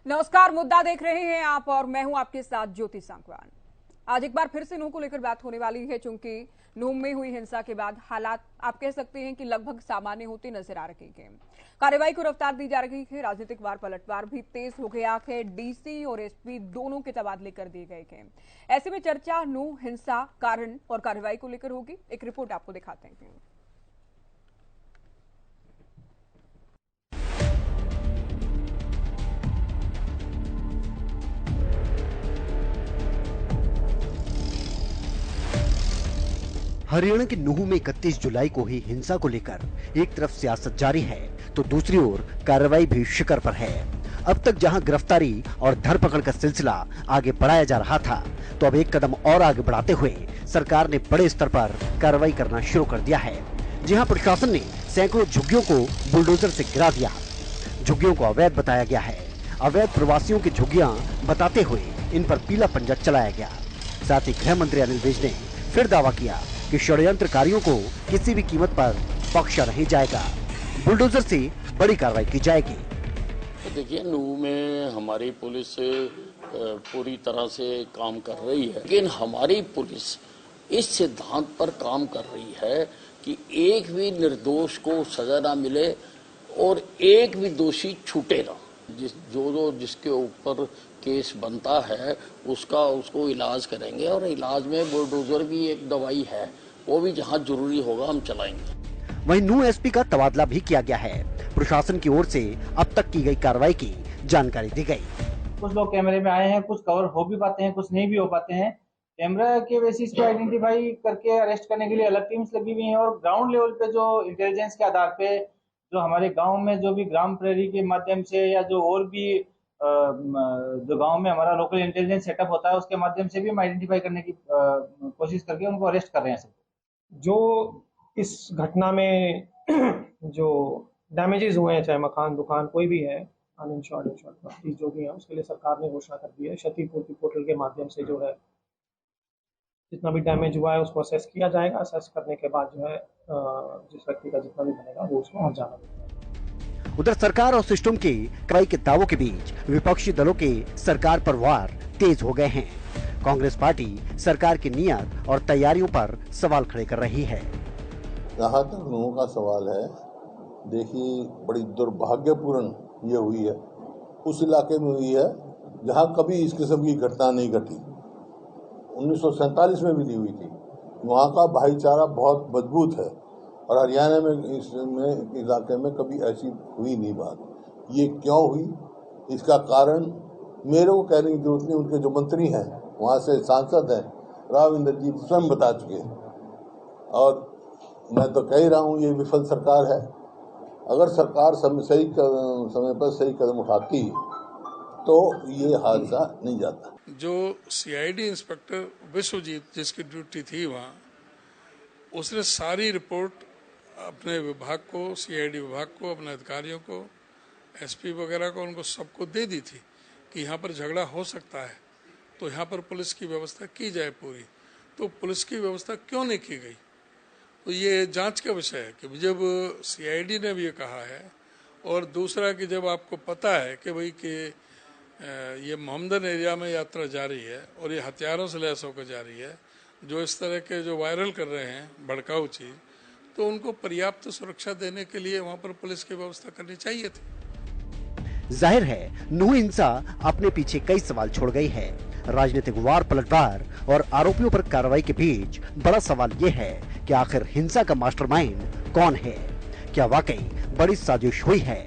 नमस्कार, मुद्दा देख रहे हैं आप और मैं हूं आपके साथ ज्योति सांगवान। आज एक बार फिर से नूह को लेकर बात होने वाली है, क्योंकि नूह में हुई हिंसा के बाद हालात आप कह सकते हैं कि लगभग सामान्य होते नजर आ रहे हैं। कार्रवाई को रफ्तार दी जा रही है। राजनीतिक वार पलटवार भी तेज हो गया है। डीसी और एसपी दोनों के तबादले कर दिए गए हैं। ऐसे में चर्चा नूह हिंसा कारण और कार्रवाई को लेकर होगी। एक रिपोर्ट आपको दिखाते हैं। हरियाणा के नूह में 31 जुलाई को ही हिंसा को लेकर एक तरफ सियासत जारी है तो दूसरी ओर कार्रवाई भी शिखर पर है। अब तक जहां गिरफ्तारी और धरपकड़ का सिलसिला आगे बढ़ाया जा रहा था, तो अब एक कदम और आगे बढ़ाते हुए सरकार ने बड़े स्तर पर कार्रवाई करना शुरू कर दिया है। जहां प्रशासन ने सैकड़ों झुग्गियों को बुलडोजर से गिरा दिया। झुग्गियों को अवैध बताया गया है। अवैध प्रवासियों की झुग्गियां बताते हुए इन पर पीला पंजा चलाया गया। साथ ही गृह मंत्री अनिल विज ने फिर दावा किया कि षड्यंत्रकारियों को किसी भी कीमत पर बख्शा नहीं जाएगा। बुलडोजर से बड़ी कार्रवाई की जाएगी। तो देखिए, नूह में हमारी पुलिस पूरी तरह से काम कर रही है, लेकिन हमारी पुलिस इस सिद्धांत पर काम कर रही है कि एक भी निर्दोष को सजा ना मिले और एक भी दोषी छूटे ना। जिसके ऊपर केस बनता है उसको इलाज करेंगे, और इलाज में बुलडोजर भी एक दवाई है, वो भी जहां जरूरी होगा हम चलाएंगे। वहीं नूह एसपी का तबादला भी किया गया है। प्रशासन की ओर से अब तक की गई कार्रवाई की जानकारी दी गई। कुछ लोग कैमरे में आए हैं, कुछ कवर हो भी पाते हैं, कुछ नहीं भी हो पाते हैं। कैमरा के बेसिस पे आइडेंटिफाई करके अरेस्ट करने के लिए अलग टीम्स लगी हुई हैं, और ग्राउंड लेवल पे जो इंटेलिजेंस के आधार पे जो हमारे गांव में जो भी ग्राम प्रहरी के माध्यम से या जो और भी जो गांव में हमारा लोकल इंटेलिजेंस सेटअप होता है उसके माध्यम से भी हम आइडेंटिफाई करने की कोशिश करके उनको अरेस्ट कर रहे हैं। सब जो इस घटना में जो डैमेजेस हुए हैं, चाहे मकान दुकान कोई भी है, अनइंश्योर्ड इंश्योर्ड प्रॉपर्टी जो भी है, उसके लिए सरकार ने घोषणा कर दी है। क्षतिपूर्ति पोर्टल के माध्यम से जो है जितना भी डैमेज हुआ है उसको असेस किया जाएगा। असेस करने के बाद जो है जिस व्यक्ति का जितना भी बनेगा वो उसको हर जाना देगा। उधर सरकार और सिस्टम की कार्रवाई के दावों के बीच विपक्षी दलों के सरकार पर वार तेज हो गए हैं। कांग्रेस पार्टी सरकार की नीयत और तैयारियों पर सवाल खड़े कर रही है। जहाँ तक नूह का सवाल है, देखिए बड़ी दुर्भाग्यपूर्ण ये हुई है। उस इलाके में हुई है जहाँ कभी इस किस्म की घटना नहीं घटी। 1947 में भी नहीं हुई थी। वहाँ का भाईचारा बहुत मजबूत है, और हरियाणा में इसमें इलाके में कभी ऐसी हुई नहीं बात। ये क्यों हुई, इसका कारण मेरे को कहने की जरूरत नहीं। उनके जो मंत्री हैं, वहाँ से सांसद हैं, राव इंद्रजीत स्वयं बता चुके हैं, और मैं तो कह रहा हूँ ये विफल सरकार है। अगर सरकार समय पर सही कदम उठाती तो ये हादसा नहीं जाता। जो सीआईडी इंस्पेक्टर विश्वजीत जिसकी ड्यूटी थी वहाँ, उसने सारी रिपोर्ट अपने विभाग को, सीआईडी विभाग को, अपने अधिकारियों को, एसपी वगैरह को, उनको सबको दे दी थी कि यहाँ पर झगड़ा हो सकता है, तो यहाँ पर पुलिस की व्यवस्था की जाए पूरी। तो पुलिस की व्यवस्था क्यों नहीं की गई, तो ये जांच का विषय है कि जब सीआईडी ने भी ये कहा है, और दूसरा कि जब आपको पता है कि भाई कि ये मोहम्मदन एरिया में यात्रा जारी है और ये हथियारों से लैस होकर जारी है, जो इस तरह के जो वायरल कर रहे हैं भड़काऊ चीज, तो उनको पर्याप्त सुरक्षा देने के लिए वहाँ पर पुलिस की व्यवस्था करनी चाहिए थी। जाहिर है नूह हिंसा अपने पीछे कई सवाल छोड़ गई है। राजनीतिक वार पलटवार और आरोपियों पर कार्रवाई के बीच बड़ा सवाल ये है कि आखिर हिंसा का मास्टरमाइंड कौन है। क्या वाकई बड़ी साजिश हुई है?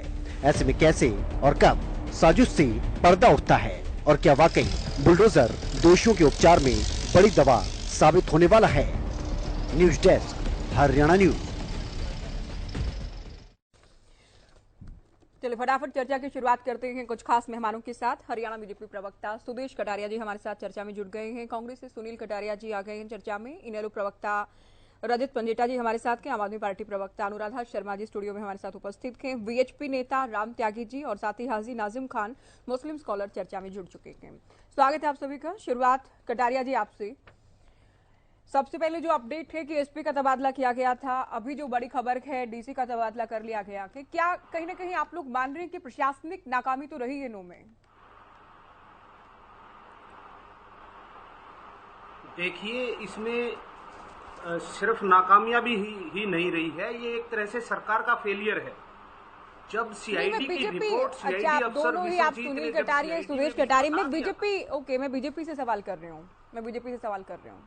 ऐसे में कैसे और कब साजिश से पर्दा उठता है, और क्या वाकई बुलडोजर दोषियों के उपचार में बड़ी दवा साबित होने वाला है? News desk, Haryana news. चलिए फटाफट चर्चा की शुरुआत करते हैं कुछ खास मेहमानों के साथ। हरियाणा बीजेपी प्रवक्ता सुदेश कटारिया जी हमारे साथ चर्चा में जुड़ गए हैं। कांग्रेस से सुनील कटारिया जी आ गए हैं चर्चा में। इनेलो प्रवक्ता रजत पंजेटा जी हमारे साथ हैं। आम आदमी पार्टी प्रवक्ता अनुराधा शर्मा जी स्टूडियो में हमारे साथ उपस्थित हैं। वीएचपी नेता राम त्यागी जी और साथ ही हाजी नाजिम खान मुस्लिम स्कॉलर चर्चा में जुड़ चुके हैं। स्वागत है आप सभी का। शुरुआत कटारिया जी आपसे। सबसे पहले जो अपडेट है कि एसपी का तबादला किया गया था, अभी जो बड़ी खबर है डीसी का तबादला कर लिया गया, कि क्या कहीं ना कहीं आप लोग मान रहे हैं कि प्रशासनिक नाकामी तो रही है नूह में? देखिए, इसमें सिर्फ नाकामयाबी ही नहीं रही है, ये एक तरह से सरकार का फेलियर है। जब सीआईडी की रिपोर्ट सीआईडी अफसर दोनों ही आप सुनील कटारिया सुरेश कटारिया, मैं बीजेपी से सवाल कर रही हूँ,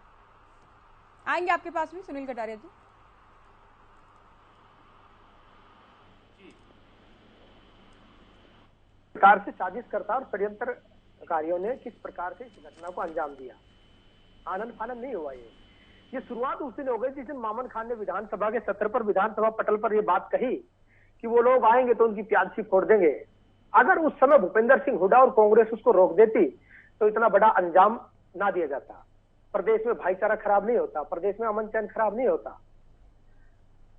आएंगे आपके पास में सुनील कटारिया जी। प्रकार से साजिशकर्ता और षड्यंत्रकारियों ने किस प्रकार से इस घटना को अंजाम दिया, आनंद फानंद नहीं हुआ। ये शुरुआत उस दिन हो गई जिस दिन मामन खान ने विधानसभा के सत्र पर, विधानसभा पटल पर ये बात कही कि वो लोग आएंगे तो उनकी प्यादसी फोड़ देंगे। अगर उस समय भूपेंद्र सिंह हुड्डा और कांग्रेस उसको रोक देती तो इतना बड़ा अंजाम ना दिया जाता, प्रदेश में भाईचारा खराब नहीं होता, प्रदेश में अमन चैन खराब नहीं होता।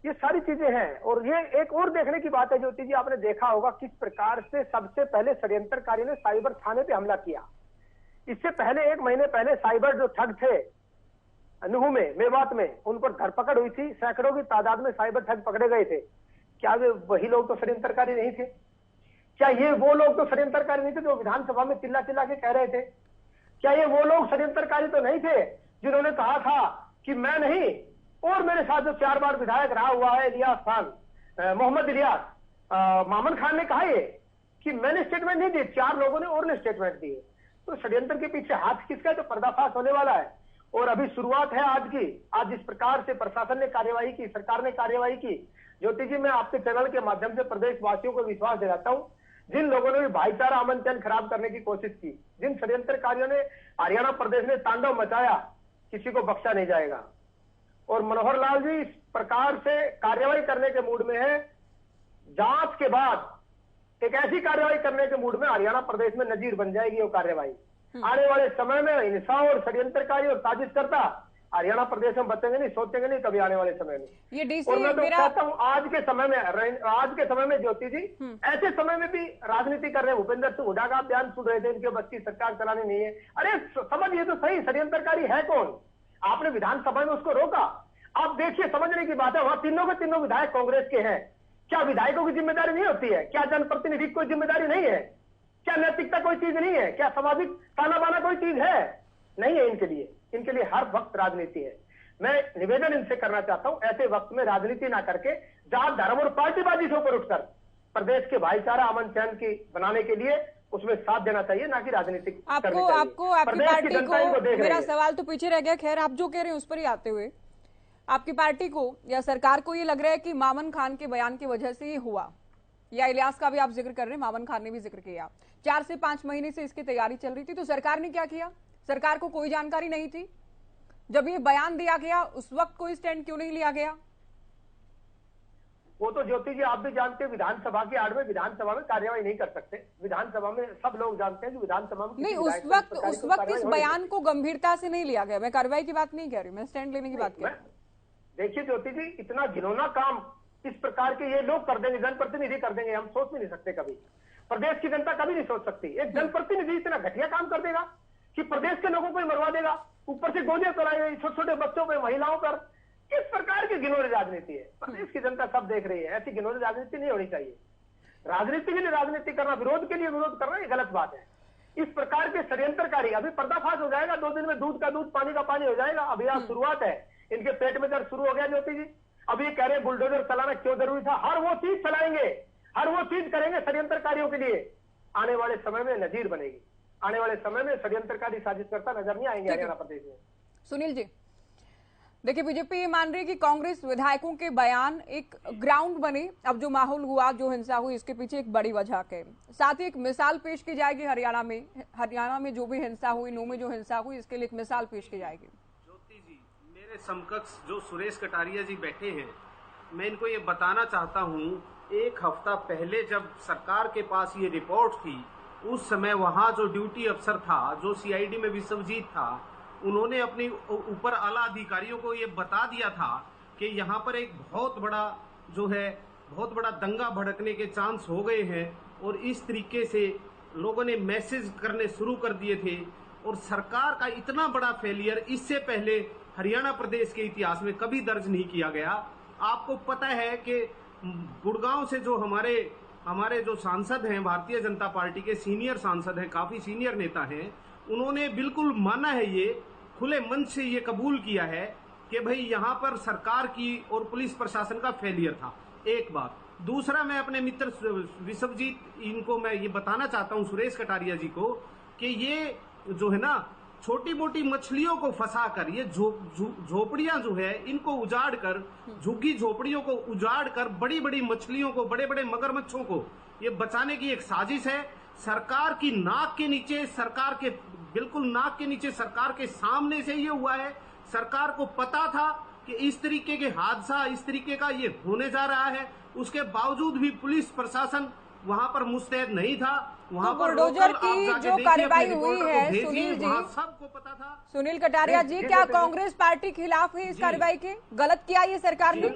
ये सारी चीजें हैं। और ये एक और देखने की बात है ज्योति जी, आपने देखा होगा किस प्रकार से सबसे पहले षड्यंत्रकारियों ने साइबर थाने पे हमला किया। इससे पहले 1 महीने पहले साइबर जो ठग थे नुहू में, मेवात में, उन पर धरपकड़ हुई थी, सैकड़ों की तादाद में साइबर ठग पकड़े गए थे। क्या वे वही लोग तो षड्यंत्रकारी नहीं थे? क्या ये वो लोग तो षड्यंत्रकारी नहीं थे जो विधानसभा में चिल्ला चिल्ला के कह रहे थे? क्या ये वो लोग षड्यंत्रकारी तो नहीं थे जिन्होंने कहा था कि मैं नहीं, और मेरे साथ जो 4 बार विधायक रहा हुआ है इलियास खान, मोहम्मद इलियास, मामन खान ने कहा ये कि मैंने स्टेटमेंट नहीं दिए, 4 लोगों ने और ने स्टेटमेंट दिए। तो षड्यंत्र के पीछे हाथ किसका है? तो पर्दाफाश होने वाला है। और अभी शुरुआत है आज की। आज जिस प्रकार से प्रशासन ने कार्यवाही की, सरकार ने कार्यवाही की, ज्योति जी मैं आपके चैनल के माध्यम से प्रदेश वासियों को विश्वास दिलाता हूं, जिन लोगों ने भी भाईचारा अमन चैन खराब करने की कोशिश की, जिन षड्यंत्रकारियों ने हरियाणा प्रदेश में तांडव मचाया, किसी को बख्शा नहीं जाएगा। और मनोहर लाल जी इस प्रकार से कार्रवाई करने के मूड में है, जांच के बाद एक ऐसी कार्रवाई करने के मूड में हरियाणा प्रदेश में नजीर बन जाएगी वो कार्रवाई। आने वाले समय में हिंसा और षड्यंत्रकारी और साजिशकर्ता हरियाणा प्रदेश में बचेंगे नहीं, सोचेंगे नहीं कभी आने वाले समय में। ये डीसी और मैं तो कहता हूँ आज के समय में ज्योति जी, ऐसे समय में भी राजनीति कर रहे हैं। भूपेंद्र सिंह हुड्डा का बयान सुन रहे थे, इनके बस की सरकार चलानी नहीं है। अरे समझिए तो सही, षड्यंत्रकारी है कौन? आपने विधानसभा में उसको रोका। आप देखिए, समझने की बात है, वहां तीनों के तीनों विधायक कांग्रेस के हैं। क्या विधायकों की जिम्मेदारी नहीं होती है? क्या जनप्रतिनिधि की कोई जिम्मेदारी नहीं है? क्या नैतिकता कोई चीज नहीं है? क्या सामाजिक ताना बाना कोई चीज है? नहीं है इनके लिए हर वक्त राजनीति है। मैं निवेदन इनसे करना चाहता हूं, ऐसे वक्त में राजनीति ना करके जात धर्म और पार्टीबाजी से ऊपर उठकर प्रदेश के भाईचारा अमन चैन की बनाने के लिए उसमें साथ देना चाहिए, ना कि राजनीति आपकी पार्टी को मेरा सवाल तो पीछे रह गया। खैर, आप जो कह रहे हैं उस पर ही आते हुए, आपकी पार्टी को या सरकार को ये लग रहा है कि मामन खान के बयान की वजह से ये हुआ, या इलियास का भी आप जिक्र कर रहे हैं, मामन खान ने भी जिक्र किया, 4 से 5 महीने से इसकी तैयारी चल रही थी, तो सरकार ने क्या किया? सरकार को कोई जानकारी नहीं थी? जब ये बयान दिया गया उस वक्त कोई स्टैंड क्यों नहीं लिया गया? वो तो ज्योति जी आप भी जानते हैं, विधानसभा के आड़ में विधानसभा में कार्यवाही नहीं कर सकते। विधानसभा में सब लोग जानते हैं कि विधानसभा में नहीं, उस वक्त इस बयान को गंभीरता से नहीं लिया गया। मैं कार्रवाई की बात नहीं कह रही, मैं स्टैंड लेने की बात कर रही हूँ। देखिए ज्योति जी, इतना घिनौना काम इस प्रकार के ये लोग कर देंगे, जनप्रतिनिधि कर देंगे, हम सोच भी नहीं सकते कभी। प्रदेश की जनता कभी नहीं सोच सकती एक जनप्रतिनिधि इतना घटिया काम कर देगा कि प्रदेश के लोगों को ही मरवा देगा, ऊपर से गोलियां चलाएगा छोटे छोटे बच्चों पर, महिलाओं पर। किस प्रकार की घिनौनी राजनीति है? प्रदेश की जनता सब देख रही है। ऐसी घिनौनी राजनीति नहीं होनी चाहिए। राजनीति के लिए राजनीति करना, विरोध के लिए विरोध करना, ये गलत बात है। इस प्रकार के षड्यंत्रकारी अभी पर्दाफाश हो जाएगा, 2 दिन में दूध का दूध पानी का पानी हो जाएगा। अभी आज शुरुआत है, इनके पेट में दर्द शुरू हो गया ज्योति जी। अभी ये कह रहे हैं बुलडोजर चलाना क्यों जरूरी था? हर वो चीज चलाएंगे, हर वो चीज करेंगे षड्यंत्रकारियों के लिए। आने वाले समय में नजीर बनेगी। आने वाले समय में षड्यंत्रकारी साजिशकर्ता नजर नहीं आएंगे हरियाणा प्रदेश में। सुनील जी, देखिए, बीजेपी ये मान रही है कि कांग्रेस विधायकों के बयान एक ग्राउंड बने। अब जो माहौल हुआ, जो हिंसा हुई, इसके पीछे एक बड़ी वजह है। साथ ही एक मिसाल पेश की जाएगी हरियाणा में जो भी हिंसा हुई, नूह में जो हिंसा हुई, इसके लिए एक मिसाल पेश की जाएगी। ज्योति जी, मेरे समकक्ष जो सुरेश कटारिया जी बैठे हैं, मैं इनको ये बताना चाहता हूँ, 1 हफ्ता पहले जब सरकार के पास ये रिपोर्ट थी, उस समय वहाँ जो ड्यूटी अफसर था, जो सीआईडी में विश्वजीत था, उन्होंने अपने ऊपर आला अधिकारियों को ये बता दिया था कि यहाँ पर एक बहुत बड़ा दंगा भड़कने के चांस हो गए हैं। और इस तरीके से लोगों ने मैसेज करने शुरू कर दिए थे। और सरकार का इतना बड़ा फेलियर इससे पहले हरियाणा प्रदेश के इतिहास में कभी दर्ज नहीं किया गया। आपको पता है कि गुड़गांव से जो हमारे जो सांसद हैं, भारतीय जनता पार्टी के सीनियर सांसद हैं, काफी सीनियर नेता हैं, उन्होंने बिल्कुल माना है ये, खुले मन से ये कबूल किया है कि भाई यहाँ पर सरकार की और पुलिस प्रशासन का फेलियर था। एक बात। दूसरा, मैं अपने मित्र विश्वजीत इनको मैं ये बताना चाहता हूँ, सुरेश कटारिया जी को, कि ये जो है ना छोटी मोटी मछलियों को फंसाकर ये झोपड़ियां जो है इनको उजाड़ कर, झुग्गी झोपड़ियों को उजाड़ कर बड़ी बड़ी मछलियों को, बड़े बड़े मगरमच्छों को ये बचाने की एक साजिश है। सरकार की नाक के नीचे, सरकार के बिल्कुल नाक के नीचे, सरकार के सामने से ये हुआ है। सरकार को पता था कि इस तरीके के हादसा, इस तरीके का ये होने जा रहा है, उसके बावजूद भी पुलिस प्रशासन वहां पर मुस्तैद नहीं था। वहां तो पर बुलडोजर की जो कार्रवाई हुई है सुनील जी, सबको पता था। सुनील कटारिया जी, क्या कांग्रेस पार्टी खिलाफ है इस कार्रवाई के? गलत किया ये सरकार ने?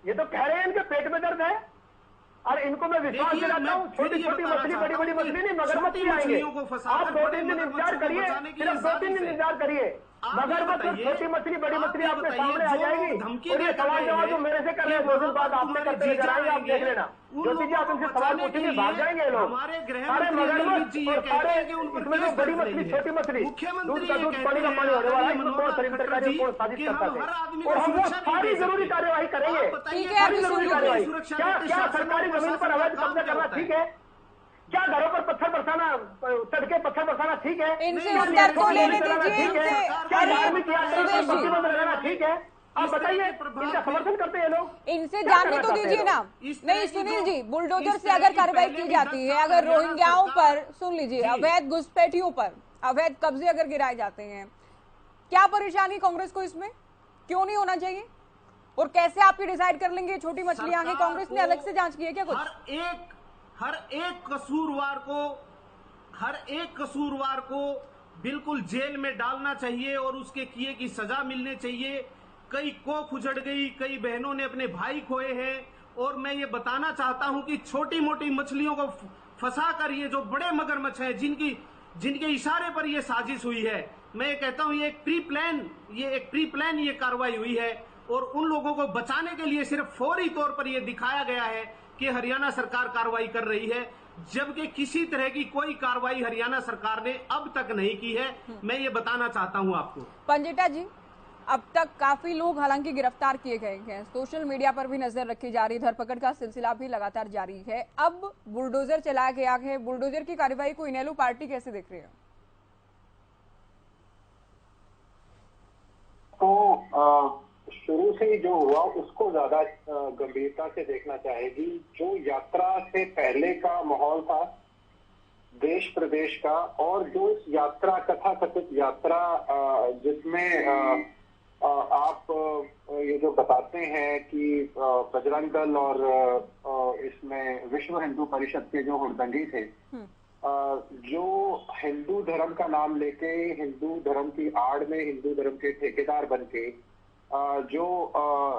ये तो कह रहे हैं इनके पेट में दर्द है और इनको मैं विश्वास दिलाता हूँ, छोटी छोटी मछली, बड़ी बड़ी मछली नहीं, मगरमच्छ भी आएंगे। आप 2-3 दिन इंतजार करिए, सिर्फ 2-3 दिन इंतजार करिए, मगरमच्छ और छोटी मछली, बड़ी मछली आपके सामने आ जाएगी। और ये सवाल जवाब जो मेरे से कर रहे हैं 2 दिन बाद आपसे करते नजर आएंगे, आप देख लेना। ज्योति जी, आप इनसे सवाल पूछेंगे, भाग जाएंगे लोग। सारे मगरमच्छ और सारे इसमें जो बड़ी मछली, छोटी मछली, दूध का दूध, पानी का पानी होने वाला है, इसमें कौन सरकारी कौन साजिश करता है, और हम वो सारी जरूरी कार्यवाही करेंगे। ठीक है, सारी जरूरी कार्यवाही। क्या सरकारी जमीन पर अवैध कब्जा करना ठीक है? क्या घरों पर पत्थर बरसाना, सड़कें पत्थर बरसाना ठीक है? इनसे उत्तर तो लेने दीजिए। क्या धार्मिक यात्रा पर प्रतिबंध लगाना ठीक है? आप बताइए, इनका समर्थन करते हैं लोग? इनसे जानने तो दीजिए ना। नहीं सुनील जी, बुलडोजर से अगर कार्रवाई की जाती है, अगर रोहिंग्याओं पर, सुन लीजिए, अवैध घुसपैठियों पर अवैध कब्जे अगर गिराए जाते हैं, क्या परेशानी कांग्रेस को इसमें? क्यों नहीं होना चाहिए? और कैसे आप ये डिसाइड कर लेंगे छोटी मछलियां हैं? कांग्रेस ने अलग से जांच की है क्या कुछ? हर एक कसूरवार को बिल्कुल जेल में डालना चाहिए और उसके किए की सजा मिलनी चाहिए। कई कोख उजड़ गई, कई बहनों ने अपने भाई खोए हैं, और मैं ये बताना चाहता हूं कि छोटी मोटी मछलियों को फंसाकर ये जो बड़े मगरमच्छ हैं, जिनके इशारे पर ये साजिश हुई है, मैं ये कहता हूं ये एक प्री प्लान ये कार्रवाई हुई है। और उन लोगों को बचाने के लिए सिर्फ फौरी तौर पर यह दिखाया गया है कि हरियाणा सरकार कार्रवाई कर रही है, जबकि किसी तरह की कोई कार्रवाई हरियाणा सरकार ने अब तक नहीं की है। मैं ये बताना चाहता हूं आपको। पंजेटा जी, अब तक काफी लोग हालांकि गिरफ्तार किए गए हैं, सोशल मीडिया पर भी नजर रखी जा रही, धरपकड़ का सिलसिला भी लगातार जारी है। अब बुलडोजर चलाया गया है, बुलडोजर की कार्रवाई को इनेलो पार्टी कैसे देख रही है? तो शुरू से ही जो हुआ उसको ज्यादा गंभीरता से देखना चाहेगी। जो यात्रा से पहले का माहौल था देश प्रदेश का, और जो इस यात्रा, कथाकथित यात्रा जिसमें आप ये जो बताते हैं कि बजरंग दल और इसमें विश्व हिंदू परिषद के जो हुड़दंगी थे, जो हिंदू धर्म का नाम लेके, हिंदू धर्म की आड़ में हिंदू धर्म के ठेकेदार बन के जो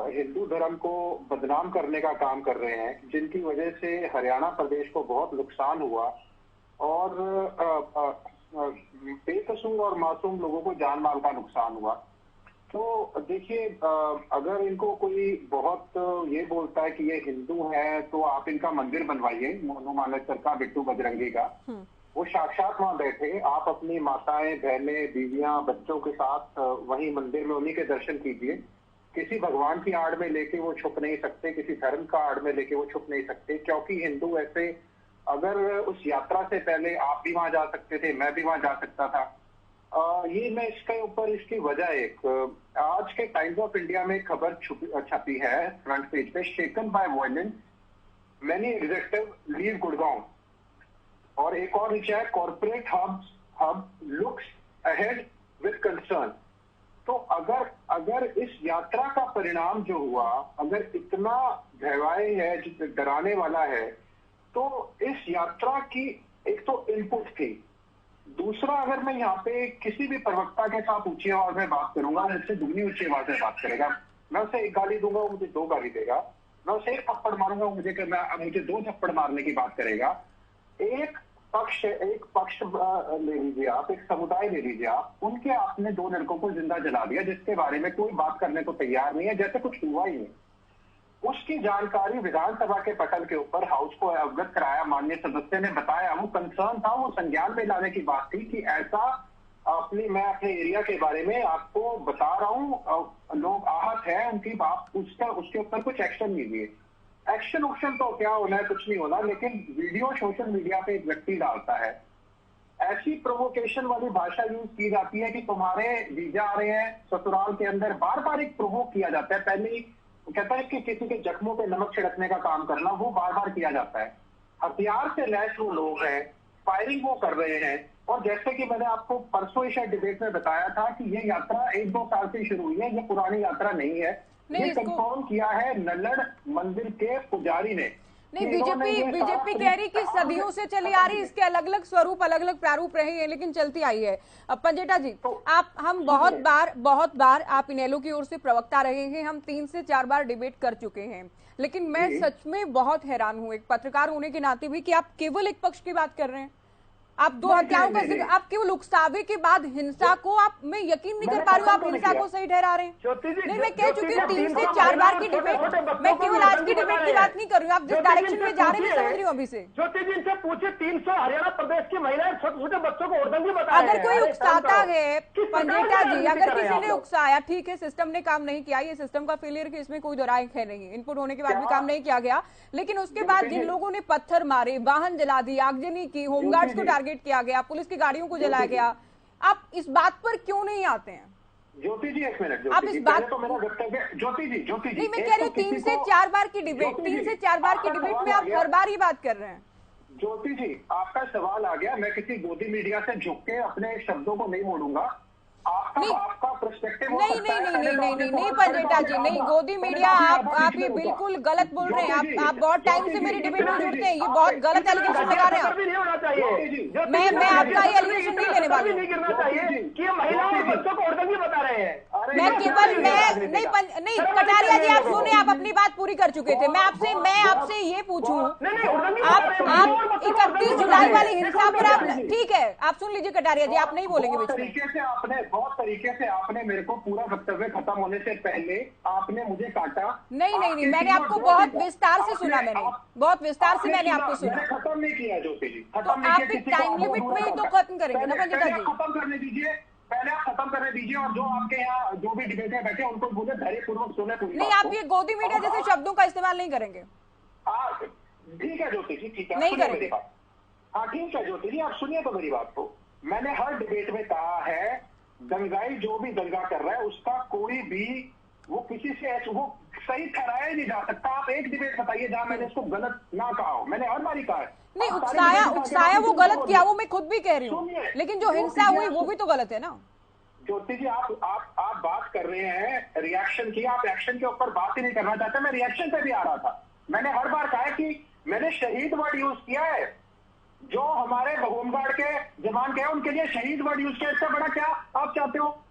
हिंदू धर्म को बदनाम करने का काम कर रहे हैं, जिनकी वजह से हरियाणा प्रदेश को बहुत नुकसान हुआ और बेकसूर और मासूम लोगों को जान माल का नुकसान हुआ। तो देखिए, अगर इनको कोई बहुत ये बोलता है कि ये हिंदू है तो आप इनका मंदिर बनवाइए, मोनू मानेसर का, बिट्टू बजरंगी का, वो साक्षात वहां बैठे, आप अपनी माताएं, बहनें, बीवियां, बच्चों के साथ वही मंदिर में उन्हीं के दर्शन कीजिए। किसी भगवान की आड़ में लेके वो छुप नहीं सकते, किसी धर्म का आड़ में लेके वो छुप नहीं सकते, क्योंकि हिंदू ऐसे, अगर उस यात्रा से पहले आप भी वहां जा सकते थे, मैं भी वहां जा सकता था। ये मैं इसके ऊपर, इसकी वजह एक, आज के टाइम्स ऑफ इंडिया में खबर छपी है फ्रंट पेज पे, shaken by violence many executive leave Gurgaon, और एक और नीचे है, corporate hub looks ahead with concern. तो अगर इस यात्रा का परिणाम जो हुआ अगर इतना भयावह है, डराने वाला है, तो इस यात्रा की एक तो इनपुट थी। दूसरा, अगर मैं यहाँ पे किसी भी प्रवक्ता के साथ ऊंची आवाज में बात करूंगा, उससे दुगनी ऊंची आवाज में बात करेगा, मैं उसे एक गाली दूंगा, वो मुझे 2 गाली देगा, मैं उसे 1 थप्पड़ मारूंगा, वो मुझे 2 थप्पड़ मारने की बात करेगा। एक पक्ष ले लीजिए आप, एक समुदाय ले लीजिए आप, उनके आपने 2 लड़कों को जिंदा जला दिया, जिसके बारे में कोई बात करने को तैयार नहीं है, जैसे कुछ हुआ ही नहीं। उसकी जानकारी विधानसभा के पटल के ऊपर हाउस को अवगत कराया, माननीय सदस्य ने बताया, वो कंसर्न था, वो संज्ञान में लाने की बात थी कि ऐसा मैं अपने एरिया के बारे में आपको बता रहा हूँ, लोग आहत है उनकी, आप उसके ऊपर कुछ एक्शन लीजिए। एक्शन तो क्या होना है, कुछ नहीं होना, लेकिन वीडियो सोशल मीडिया पे एक व्यक्ति डालता है, ऐसी प्रोवोकेशन वाली भाषा यूज की जाती है कि तुम्हारे वीजा आ रहे हैं ससुराल के अंदर, बार बार एक प्रोवोक किया जाता है। पहले ही कहता है कि किसी के जख्मों पे नमक छिड़कने का काम करना, वो बार बार किया जाता है। हथियार से लैस वो लोग हैं, फायरिंग वो कर रहे हैं। और जैसे कि मैंने आपको परसों शायद डिबेट में बताया था कि ये यात्रा 1-2 साल से शुरू हुई है, ये पुरानी यात्रा नहीं है। ये कंफर्म किया है नल्लड़ मंदिर के पुजारी ने। नहीं, बीजेपी कह रही कि सदियों से चली आ रही, इसके अलग अलग स्वरूप, अलग अलग प्रारूप रहे हैं, लेकिन चलती आई है। अब पंजेटा जी, हम बहुत बार आप इनेलो की ओर से प्रवक्ता रहे हैं, हम 3 से 4 बार डिबेट कर चुके हैं, लेकिन मैं सच में बहुत हैरान हूं एक पत्रकार होने के नाते भी कि आप केवल एक पक्ष की बात कर रहे हैं। आप 2 हत्याओं का जिक्र, आप केवल उकसावे के बाद हिंसा को, आप, मैं यकीन नहीं कर पा रही हूँ आप हिंसा को सही ठहरा रहे हैं। नहीं, मैं कह चुकी हूँ 3 से 4 बार की डिबेट, मैं केवल आज की डिबेट की बात नहीं कर रही हूँ। आप जिस डायरेक्शन में जा रहे हैं समझ रही हूँ अभी से। ज्योति जी से पूछे, 300 हरियाणा प्रदेश की महिलाएं छोटे छोटे बच्चों को उर्दंगी बता रहे हैं। अगर कोई उकसाता है पंजेटा जी, अगर किसी ने उकसाया, ठीक है, सिस्टम ने काम नहीं किया, ये सिस्टम का फेलियर की इसमें कोई दोराय है नहीं, इनपुट होने के बाद भी काम नहीं किया गया, लेकिन उसके बाद जिन लोगों ने पत्थर मारे, वाहन जला दी, आगजनी की, होमगार्ड्स को टारगेट किया गया, पुलिस की गाड़ियों को जलाया गया, आप इस बात पर क्यों नहीं आते हैं? ज्योति जी एक मिनट, आप इस बात तो मेरा वक्तव्य, ज्योति जी नहीं, मैं कह रही हूँ 3 से 4 बार की डिबेट, 3 से 4 बार की डिबेट में आप हर बार ही बात कर रहे हैं। ज्योति जी आपका सवाल आ गया, मैं किसी गोदी मीडिया से झुक के अपने शब्दों को नहीं मोड़ूंगा। आपका पर्सपेक्टिव नहीं पंजेटा जी, नहीं, गोदी मीडिया, आप ये बिल्कुल गलत बोल रहे हैं। आप बहुत टाइम से मेरी डिबेट में जुड़ते हैं, ये बहुत गलत एलिगेशन लगा रहे हैं। मैं आपका ये एलिगेशन नहीं लेने वाली। मैं केवल नहीं कटारिया जी, आप सुने, आप अपनी बात पूरी कर चुके थे। मैं आपसे ये पूछूं, आप 31 जुलाई वाली हिंसा पर आप, ठीक है, आप सुन लीजिए कटारिया जी, आप नहीं बोलेंगे बीच में। बहुत तरीके से आपने मेरे को पूरा वक्तव्य खत्म होने से पहले आपने मुझे काटा। नहीं, मैंने आपको बहुत विस्तार से सुना, मैंने बहुत विस्तार से मैंने आपको सुना। खत्म नहीं किया ज्योति जी, तो आप एक टाइम लिमिट में ही तो खत्म करेंगे ना पंजेटा जी। खत्म करने दीजिए, पहले आप खत्म करने दीजिए, और जो आपके यहाँ जो भी डिबेट में बैठे उनको बोले धैर्यपूर्वक सुने। नहीं, आप ये गोदी मीडिया जैसे शब्दों का इस्तेमाल नहीं करेंगे। ठीक है ज्योति जी, ठीक है, नहीं करेंगे। हाँ ठीक है ज्योति जी, आप सुनिए तो मेरी बात को। मैंने हर डिबेट में कहा है, दंगाई जो भी दंगा कर रहा है उसका कोई भी, वो किसी से वो सही ठहराया ही नहीं जा सकता। आप एक डिबेट बताइए जहां मैंने इसको गलत ना कहा हो। मैंने हर बारी कहा है। नहीं, उकसाया वो गलत किया, वो मैं खुद भी कह रही हूँ, लेकिन जो हिंसा हुई वो भी तो गलत है ना। ज्योति जी आप बात कर रहे हैं रिएक्शन की, आप एक्शन के ऊपर बात ही नहीं करना चाहते। मैं रिएक्शन पे भी आ रहा था। मैंने हर बार कहा कि मैंने शहीद वर्ड यूज किया है, जो हमारे होमगार्ड के जवान के हैं उनके लिए शहीद वर्ड यूज किया। इससे बड़ा क्या आप चाहते हो?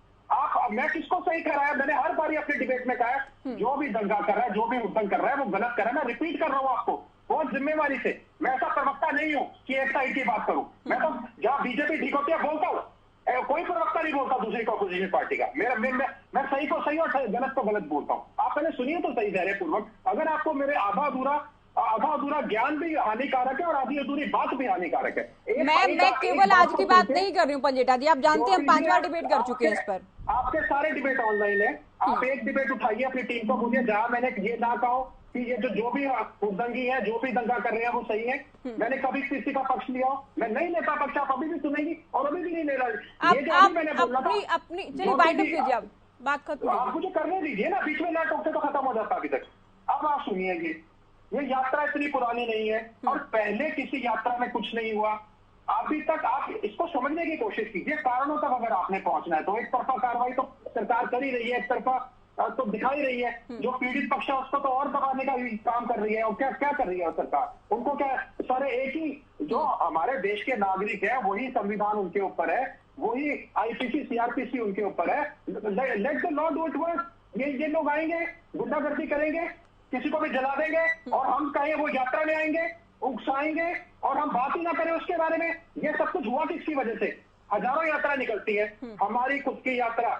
मैं किसको सही कराया? मैंने हर बार अपने डिबेट में कहा, जो भी दंगा कर रहा है, जो भी उद्दंग कर रहा है, वो गलत कर रहा है। मैं रिपीट कर रहा हूँ आपको बहुत जिम्मेवारी से। मैं ऐसा प्रवक्ता नहीं हूँ कि एक साइड की बात करूं। मैं तो जहां बीजेपी ठीक होती है बोलता हूँ, कोई प्रवक्ता नहीं बोलता दूसरी अपोजिशन पार्टी का। मैं सही को सही और गलत को गलत बोलता हूँ। आप पहले सुनिए तो सही धैर्यपूर्वक। अगर आपको मेरे आधा अधूरा ज्ञान भी हानिकारक है और आधी अधूरी बात भी हानिकारक है। मैं केवल आज की बात नहीं कर रही हूँ पंजेटा जी, आप जानते हैं हम 5 बार डिबेट कर चुके हैं इस पर। आपके सारे डिबेट ऑनलाइन है। आप एक डिबेट उठाइए अपनी टीम को, मुझे जहां मैंने ये ना कहा कि ये जो भी उद्दंगी है, जो भी दंगा कर रहे हैं वो सही है। मैंने कभी किसी का पक्ष लिया हो? मैं नहीं लेता पक्ष। आप अभी भी सुनेंगी और अभी भी नहीं ले रहा। ये जो मैंने बोला था, चलिए वाइंड अप कीजिए, आप बात खत्म कीजिए। आप मुझे करने दीजिए ना, बीच में ना टोकते तो खत्म हो जाता अभी तक। अब आप सुनिए, ये यात्रा इतनी पुरानी नहीं है और पहले किसी यात्रा में कुछ नहीं हुआ। अभी तक आप इसको समझने की कोशिश कीजिए। कारणों तक अगर आपने पहुंचना है तो एक तरफा कार्रवाई तो सरकार कर ही रही है, एक तरफा तो दिखा ही रही है। जो पीड़ित पक्ष है उसको तो और दबाने का काम कर रही है। और क्या कर रही है सरकार? उनको क्या सारे एक ही, जो हमारे देश के नागरिक है वही संविधान उनके ऊपर है, वही आईपीसी सीआरपीसी उनके ऊपर है। Let the law do it work. ये लोग आएंगे, गुंडागर्दी करेंगे, किसी को भी जला देंगे और हम कहें वो यात्रा में आएंगे, उकसाएंगे और हम बात ही ना करें उसके बारे में। ये सब कुछ हुआ किसकी वजह से? हजारों यात्रा निकलती है। हमारी खुद की यात्रा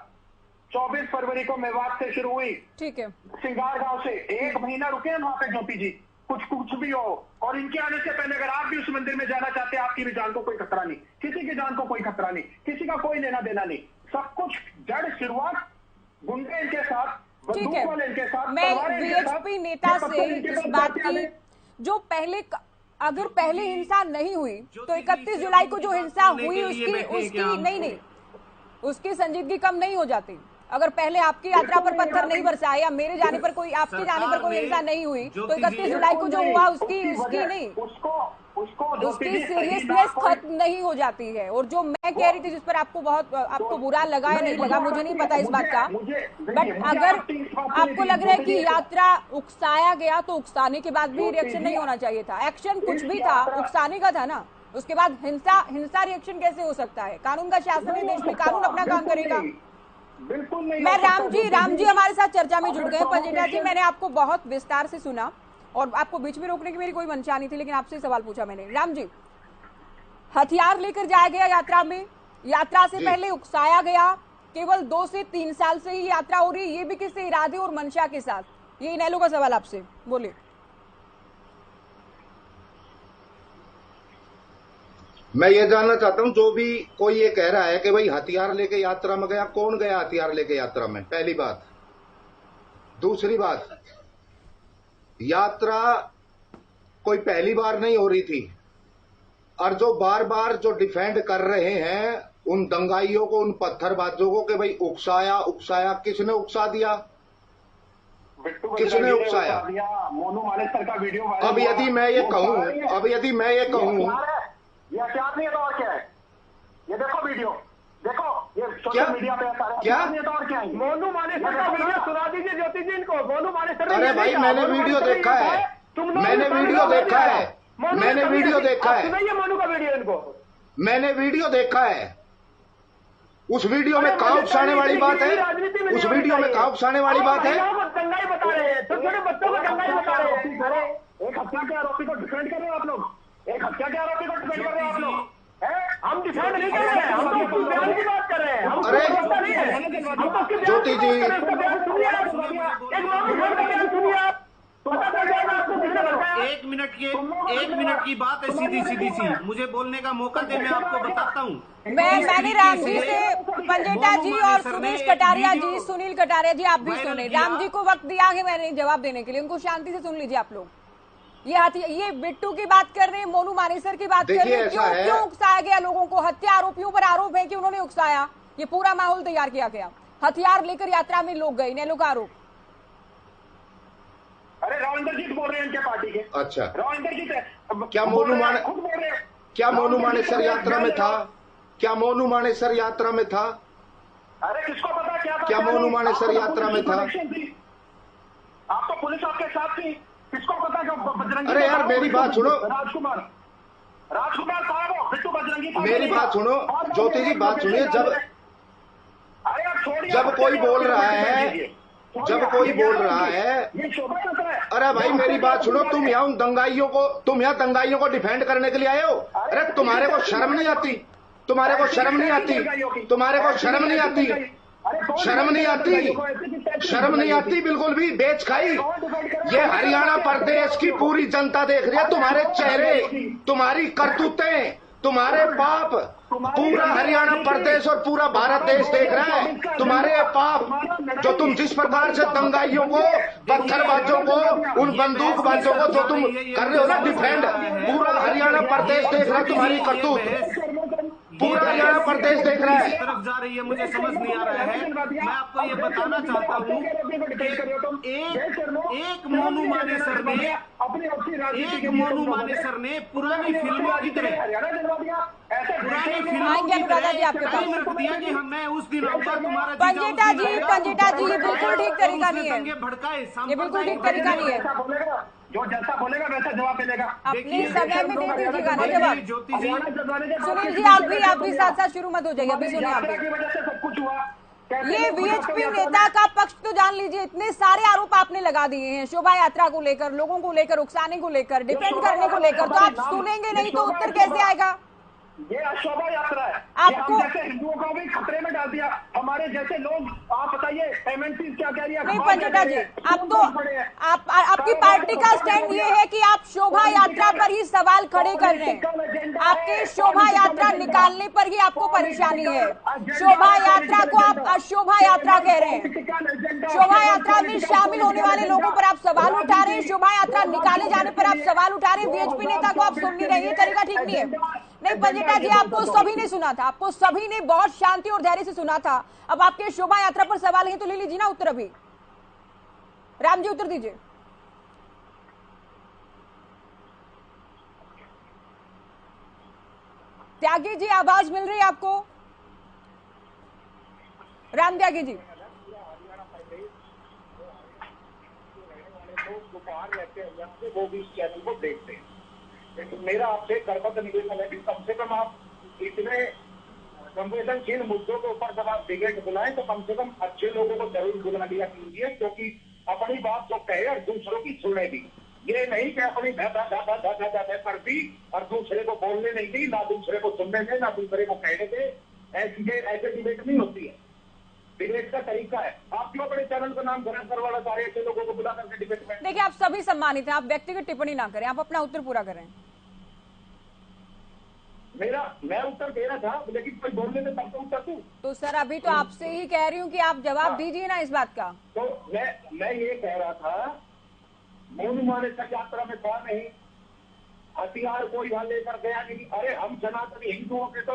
24 फरवरी को मेवात से शुरू हुई, ठीक है, सिंगार गांव से। 1 महीना रुके हैं वहां पे ज्योति जी। कुछ भी हो, और इनके आने से पहले अगर आप भी उस मंदिर में जाना चाहते हैं, आपकी भी जान को कोई खतरा नहीं, किसी की जान को कोई खतरा नहीं, किसी का कोई लेना देना नहीं, सब कुछ जड़ शुरुआत गुंडे इनके साथ, ठीक है। इनके साथ, मैं वीएचपी नेता से इस बात की, जो अगर पहले हिंसा नहीं हुई तो 31 जुलाई को जो हिंसा हुई उसकी उसकी संजीदगी कम नहीं हो जाती। अगर पहले आपकी यात्रा पर पत्थर नहीं बरसाए या मेरे जाने पर कोई, आपके जाने पर कोई हिंसा नहीं हुई तो 31 जुलाई को जो हुआ उसकी नहीं, उसकी सीरियसनेस खत्म नहीं हो जाती है। और जो मैं कह रही थी, जिस पर आपको बुरा लगा या नहीं लगा, मुझे नहीं पता इस बात का, बट अगर आपको लग रहा है कि यात्रा उकसाया गया तो उकसाने के बाद भी रिएक्शन नहीं होना चाहिए था। एक्शन कुछ भी था, उकसाने का था ना, उसके बाद हिंसा रिएक्शन कैसे हो सकता है? कानून का शासन है देश में, कानून अपना काम करेगा। बिल्कुल नहीं। मैं राम जी हमारे साथ चर्चा में जुड़ गए। पंजेटा जी, मैंने आपको बहुत विस्तार से सुना और आपको बीच में रोकने की मेरी कोई मंशा नहीं थी, लेकिन आपसे सवाल पूछा मैंने। राम जी, हथियार लेकर जाया गया यात्रा में, यात्रा से पहले उकसाया गया, केवल 2 से 3 साल से ही यात्रा हो रही है, ये भी किसी इरादे और मंशा के साथ? ये इनेलो का सवाल आपसे, बोलिए। मैं ये जानना चाहता हूं, जो भी कोई ये कह रहा है कि भाई हथियार लेके यात्रा में गया, कौन गया हथियार लेके यात्रा में? पहली बात। दूसरी बात, यात्रा कोई पहली बार नहीं हो रही थी, और जो बार बार जो डिफेंड कर रहे हैं उन दंगाइयों को, उन पत्थरबाजों को कि भाई उकसाया, किसने उकसा दिया? किसने उकसाया? मोनू मानेसर का वीडियो। अब यदि मैं ये कहूं ये हथियार नहीं है तो और क्या है? ये देखो वीडियो, देखो ये क्या मीडिया पे क्या तो और क्या है? मोनू मानेसर का वीडियो सुना दीजिए ज्योति जी इनको। मोनू मानेसर, अरे भाई मैंने वीडियो देखा है, मैंने वीडियो देखा है, मैंने वीडियो देखा है, सुनाइए मोनू का वीडियो इनको। मैंने वीडियो देखा है। उस वीडियो में कहाँ उकसाने वाली बात है? उस वीडियो में कहाँ उकसाने वाली बात है? दंगाई बता रहे हैं, छोटे बच्चों को दंगाई बता रहे हैं। अरे एक हत्या के आरोपी को डिफेंड कर रहे हो आप लोग, एक हत्या के आरोपी को डिफेंड कर रहे हो आप लोग। हम डिफेंड नहीं कर रहे हैं, हम तो उसकी बयान की बात कर रहे हैं। अरे ज्योति जी, एक मिनट की बात है, सीधी सी मुझे बोलने का मौका दे, मैं आपको बताता हूँ। मैंने राम जी से, पंजेटा जी और सुनील कटारिया जी आप भी सुने, राम जी को वक्त दिया है मैंने जवाब देने के लिए, उनको शांति से सुन लीजिए आप लोग। ये बिट्टू की बात कर रहे हैं, मोनू मानेसर की बात कर रहे हैं, क्यों उकसाया गया लोगों को? हत्या आरोपियों पर आरोप है कि उन्होंने उकसाया, ये पूरा माहौल तैयार किया गया, हथियार लेकर यात्रा में लोग गए, इनेलो का आरोप। अरे रविंदरजीत बोल रहे हैं इनके पार्टी के। अच्छा, रविंदरजीत क्या मोनू मानेसर यात्रा में था? क्या मोनू मानेसर यात्रा में था? अरे किसको पता क्या था? क्या मोनू मानेसर यात्रा में था? आप तो पुलिस आपके साथ थी, किसको पता? बजरंगी। अरे यार मेरी बात सुनो, राजकुमार साहब हो, बिट्टू बजरंगी। मेरी बात सुनो ज्योति जी, बात सुनिए। जब कोई बोल रहा है, अरे भाई मेरी बात सुनो, तुम यहाँ दंगाइयों को डिफेंड करने के लिए आए हो? अरे तुम्हारे को शर्म नहीं आती? तुम्हारे को शर्म नहीं आती बिल्कुल भी? बेच खाई। ये हरियाणा प्रदेश की पूरी जनता देख रही है तुम्हारे चेहरे, तुम्हारी करतूतें, तुम्हारे पाप। पूरा हरियाणा प्रदेश और पूरा भारत देश देख रहा है तुम्हारे पाप, जो तुम जिस प्रकार से दंगाइयों को, पत्थरबाजों को, उन बंदूकबाजों को जो तुम कर रहे हो ना डिफेंड, पूरा हरियाणा प्रदेश देख रहा है तुम्हारी करतूत, पूरा हरियाणा प्रदेश देख रहा है। तरफ जा रही है, मुझे समझ नहीं आ रहा है। मैं आपको ये बताना चाहता हूँ कि एक मोनू मानेसर ने पुरानी फिल्मों की तरह दिया कि मैं उस दिन आऊंगा तुम्हारा। पंजेटा जी ये बिल्कुल ठीक तरीका नहीं है, ये बिल्कुल ठीक तरीका नहीं है। जो जैसा बोलेगा वैसा जवाब मिलेगा। अपने समय में दे दीजिएगा ना जवाब। सुनील जी आप भी साथ साथ शुरू मत हो जाइए, अभी सुनिए। आप सब कुछ हुआ। ये वीएचपी नेता का पक्ष तो जान लीजिए, इतने सारे आरोप आपने लगा दिए हैं शोभा यात्रा को लेकर, लोगों को लेकर, उकसाने को लेकर, डिफेंड करने को लेकर, तो आप सुनेंगे नहीं तो उत्तर कैसे आएगा? ये शोभा यात्रा है, आपको जैसे हिंदुओं को भी खतरे में डाल दिया। हमारे जैसे लोग, आप बताइए एमएनसी क्या कह रही है? नहीं पंजेटा जी, अब तो आपकी पार्टी का स्टैंड ये है कि आप शोभा यात्रा पर ही सवाल खड़े कर रहे हैं। आपके शोभा यात्रा निकालने पर ही आपको परेशानी है। शोभा यात्रा को आप अशोभा यात्रा कह रहे हैं। शोभा यात्रा में शामिल होने वाले लोगों पर आप सवाल उठा रहे हैं, शोभा यात्रा निकाले जाने पर आप सवाल उठा रहे हैं। बीएचपी नेता को आप सुन नहीं रहे, ये तरीका ठीक नहीं है। नहीं पंजेटा जी, आपको सभी ने सुना था, आपको सभी ने बहुत शांति और धैर्य से सुना था। अब आपके शोभा यात्रा पर सवाल है तो ले लीजिए ना उत्तर। अभी राम जी उत्तर दीजिए। त्यागी जी आवाज मिल रही है आपको? राम त्यागी जी। वो भी इस चैनल को देखते हैं, लेकिन मेरा आपसे करबद्ध निवेदन है कि कम से कम आप इतने संवेदनशील मुद्दों के ऊपर जब आप डिबेट बुलाएं तो कम से कम अच्छे लोगों को जरूर बुला लिया कीजिए, क्योंकि अपनी बात तो कहे और दूसरों की सुने भी। ये नहीं कि अपनी दादा कर दी और दूसरे को बोलने नहीं दी, ना दूसरे को सुनने दे, ना दूसरे को कहने दे। ऐसे डिबेट नहीं होती है। डिबेट का तरीका है। आप क्यों अपने चैनल का नाम खराब करवाना चाह रहे हैं ऐसे लोगों को बुला करके डिबेट में? देखिए, आप सभी सम्मानित हैं, आप व्यक्तिगत टिप्पणी ना करें, आप अपना उत्तर पूरा करें। मैं उत्तर दे रहा था, लेकिन कोई बोलने में तब तो उत्तर दूं। तो सर अभी तो आपसे ही कह रही हूँ कि आप जवाब दीजिए ना इस बात का। तो मैं ये कह रहा था, मोनू मानेसर यात्रा में था नहीं, हथियार कोई वहां लेकर गया नहीं। अरे हम सनातनी हिंदुओं के तो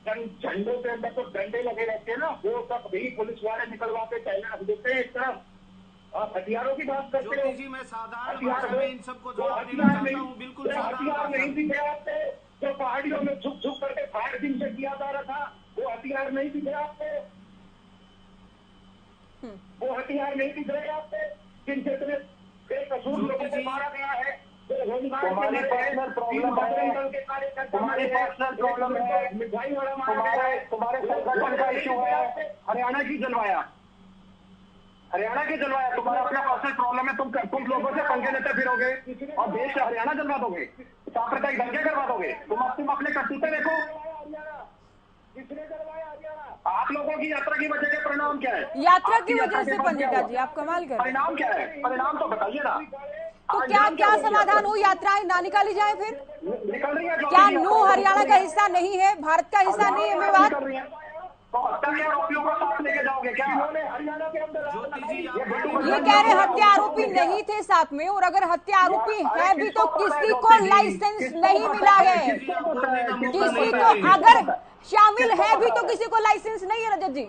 झंडों के अंदर तो डंडे लगे रहते हैं ना, वो सब भी पुलिस वाले निकलवा के पहले रख देते हैं एक तरफ। आप हथियारों की बात करते हो? जी, मैं साधारण भाषा में इन सबको जवाब देना चाहता हूं, बिल्कुल हथियार नहीं दिख रहे आपको? जो पहाड़ियों में छुप छुप करके फायरिंग से किया जा रहा था, वो हथियार नहीं दिख रहे आपको? वो हथियार नहीं दिख रहे आपको जिनसे बेकसूर लोगों को मारा गया है? तुम्हारी पर्सनल प्रॉब्लम है, तुम्हारी पर्सनल प्रॉब्लम है, मिठाई वाला मारा गया है, तुम्हारे संगठन का इशू है। हरियाणा की जलवाया, तुम्हारा अपना पर्सनल प्रॉब्लम है। तुम लोगों से पंगे लेते फिरोगे और देश से हरियाणा जलवा दोगे, सांप्रदायिक दंगे करवा दोगे। तुम अपने करतूते देखो। किसने करवाया हरियाणा? आप लोगों की यात्रा की वजह के परिणाम क्या है? यात्रा की वजह से पंजेटा जी आप कमाल कर रहे हैं। परिणाम क्या है? परिणाम तो बताइए ना। तो क्या समाधान हो? यात्राएं ना निकाली जाए फिर? निकल रही है। क्या नू हरियाणा का हिस्सा नहीं है, भारत का हिस्सा नहीं है? मेवात तो हत्या के आरोपियों को साथ लेके जाओगे क्या? हरियाणा के अंदर ये कह रहे हत्या आरोपी नहीं थे साथ में, और अगर हत्या आरोपी है भी तो किसी को लाइसेंस नहीं मिला है। किसी को अगर शामिल है भी तो किसी को लाइसेंस नहीं है। रजत जी,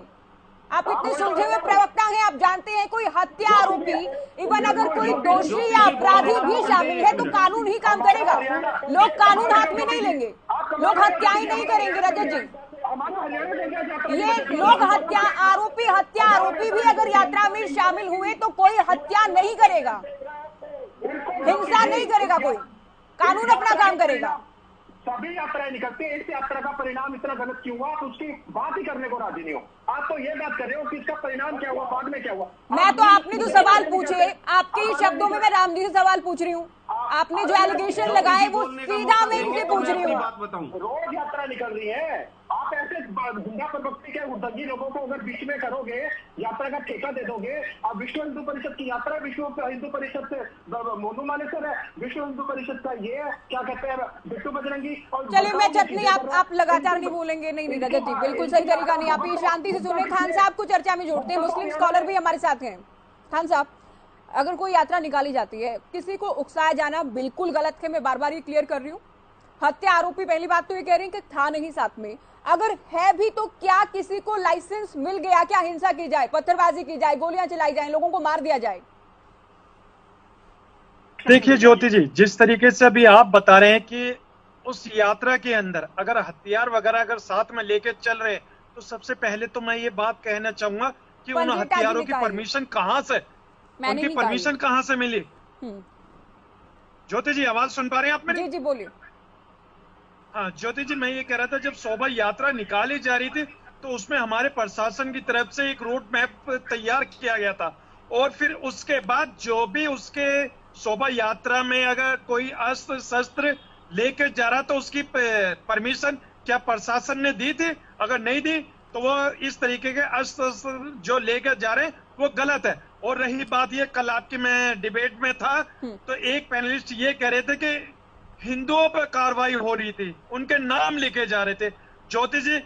आप इतने सुलझे हुए प्रवक्ता हैं, आप जानते हैं कोई हत्या आरोपी, इवन अगर कोई दोषी या अपराधी भी शामिल है तो कानून ही काम करेगा। लोग कानून हाथ में नहीं लेंगे, लोग हत्याएं नहीं करेंगे। रजत जी, ये लोग हत्या आरोपी भी अगर यात्रा में शामिल हुए तो कोई हत्या नहीं करेगा, हिंसा नहीं करेगा, कोई कानून अपना काम करेगा। सभी यात्राएं निकलती है। इस यात्रा का परिणाम इतना गलत क्यों हुआ, आप उसकी बात ही करने को राजी नहीं हो। आप तो ये बात कर रहे हो कि इसका परिणाम क्या हुआ, बाद में क्या हुआ। मैं तो आपने जो सवाल पूछे, आपके ही शब्दों में मैं राम जी से सवाल पूछ रही हूँ। आपने जो एलिगेशन लगाए वो सीधा मैं इनसे पूछ रही हूँ। रोज यात्रा निकल रही है, आप ऐसे गुंडा प्रवक्ति के उद्योगी लोगों को अगर बीच में करोगे, यात्रा का ठेका दे दोगे। अब विश्व हिंदू परिषद की यात्रा, विश्व हिंदू परिषद से मोनू मानेसर है, विश्व हिंदू परिषद का ये है, क्या कहते हैं, बिट्टू बजरंगी। और चलिए मैं चटनी, आप लगातार नहीं बोलेंगे। नहीं रजत जी, बिल्कुल सही तरीका नहीं। आप ये शांति से सुने। खान साहब को चर्चा में जोड़ते हैं, मुस्लिम स्कॉलर भी हमारे साथ हैं। खान साहब, अगर कोई यात्रा निकाली जाती है, किसी को उकसाया जाना बिल्कुल गलत है, मैं बार बार ये क्लियर कर रही हूँ। हत्या आरोपी पहली बात तो ये कह रही है कि था नहीं साथ में, अगर है भी तो क्या किसी को लाइसेंस मिल गया? क्या हिंसा की जाए, पत्थरबाजी की जाए, गोलियां चलाई जाए, लोगों को मार दिया जाए? देखिए ज्योति जी, जिस तरीके से अभी आप बता रहे हैं कि उस यात्रा के अंदर अगर हथियार वगैरह अगर साथ में लेके चल रहे, तो सबसे पहले तो मैं ये बात कहना चाहूंगा कि उन हथियारों की परमिशन कहाँ से, उनकी परमिशन कहाँ से मिली? ज्योति जी आवाज सुन पा रहे हैं आप मेरी? जी बोलिए। हाँ ज्योति जी, मैं ये कह रहा था, जब शोभा यात्रा निकाली जा रही थी तो उसमें हमारे प्रशासन की तरफ से एक रोड मैप तैयार किया गया था, और फिर उसके बाद जो भी उसके शोभा यात्रा में अगर कोई अस्त्र शस्त्र लेके जा रहा तो उसकी परमिशन क्या प्रशासन ने दी थी? अगर नहीं दी तो वो इस तरीके के अस्त्र जो लेकर जा रहे हैं वो गलत है। और रही बात ये, कल आपकी मैं डिबेट में था तो एक पैनलिस्ट ये कह रहे थे कि हिंदुओं पर कार्रवाई हो रही थी, उनके नाम लिखे जा रहे थे। ज्योति जी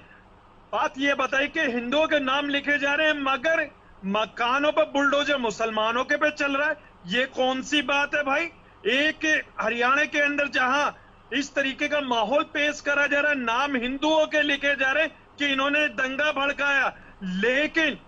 बात ये बताई कि हिंदुओं के नाम लिखे जा रहे हैं मगर मकानों पर बुलडोजर मुसलमानों के पे चल रहा है, ये कौन सी बात है भाई? एक हरियाणा के अंदर जहां इस तरीके का माहौल पेश करा जा रहा है, नाम हिंदुओं के लिखे जा रहे हैं कि इन्होंने दंगा भड़काया, लेकिन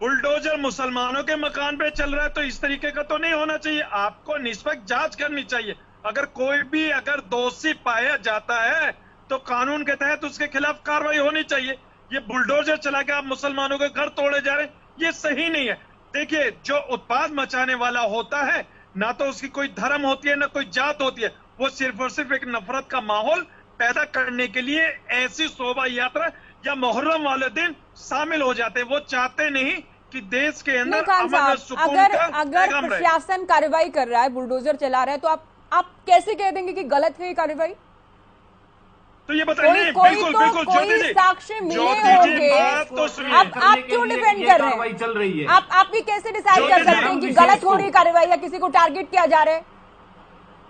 बुलडोजर मुसलमानों के मकान पे चल रहा है, तो इस तरीके का तो नहीं होना चाहिए। आपको निष्पक्ष जांच करनी चाहिए। अगर कोई भी अगर दोषी पाया जाता है तो कानून के तहत उसके खिलाफ कार्रवाई होनी चाहिए। ये बुलडोजर चला के आप मुसलमानों के घर तोड़े जा रहे हैं, ये सही नहीं है। देखिए, जो उत्पाद मचाने वाला होता है ना तो उसकी कोई धर्म होती है ना कोई जात होती है, वो सिर्फ और सिर्फ एक नफरत का माहौल पैदा करने के लिए ऐसी शोभा यात्रा या मुहर्रम वाले दिन शामिल हो जाते हैं। वो चाहते नहीं कि देश के अंदर अमन और सुकून अगर प्रशासन कार्रवाई कर रहा है, बुलडोजर चला रहा है, तो आप कैसे कह देंगे कि गलत है ये कार्रवाई? तो ये बताइए, बिल्कुल बिल्कुल कोई साक्ष्य मिले होंगे, आप क्यों डिपेंड कर रहे हैं? चल रही है, आप भी कैसे डिसाइड कर सकते हैं कि गलत हो रही कार्रवाई या किसी को टारगेट किया जा रहा है?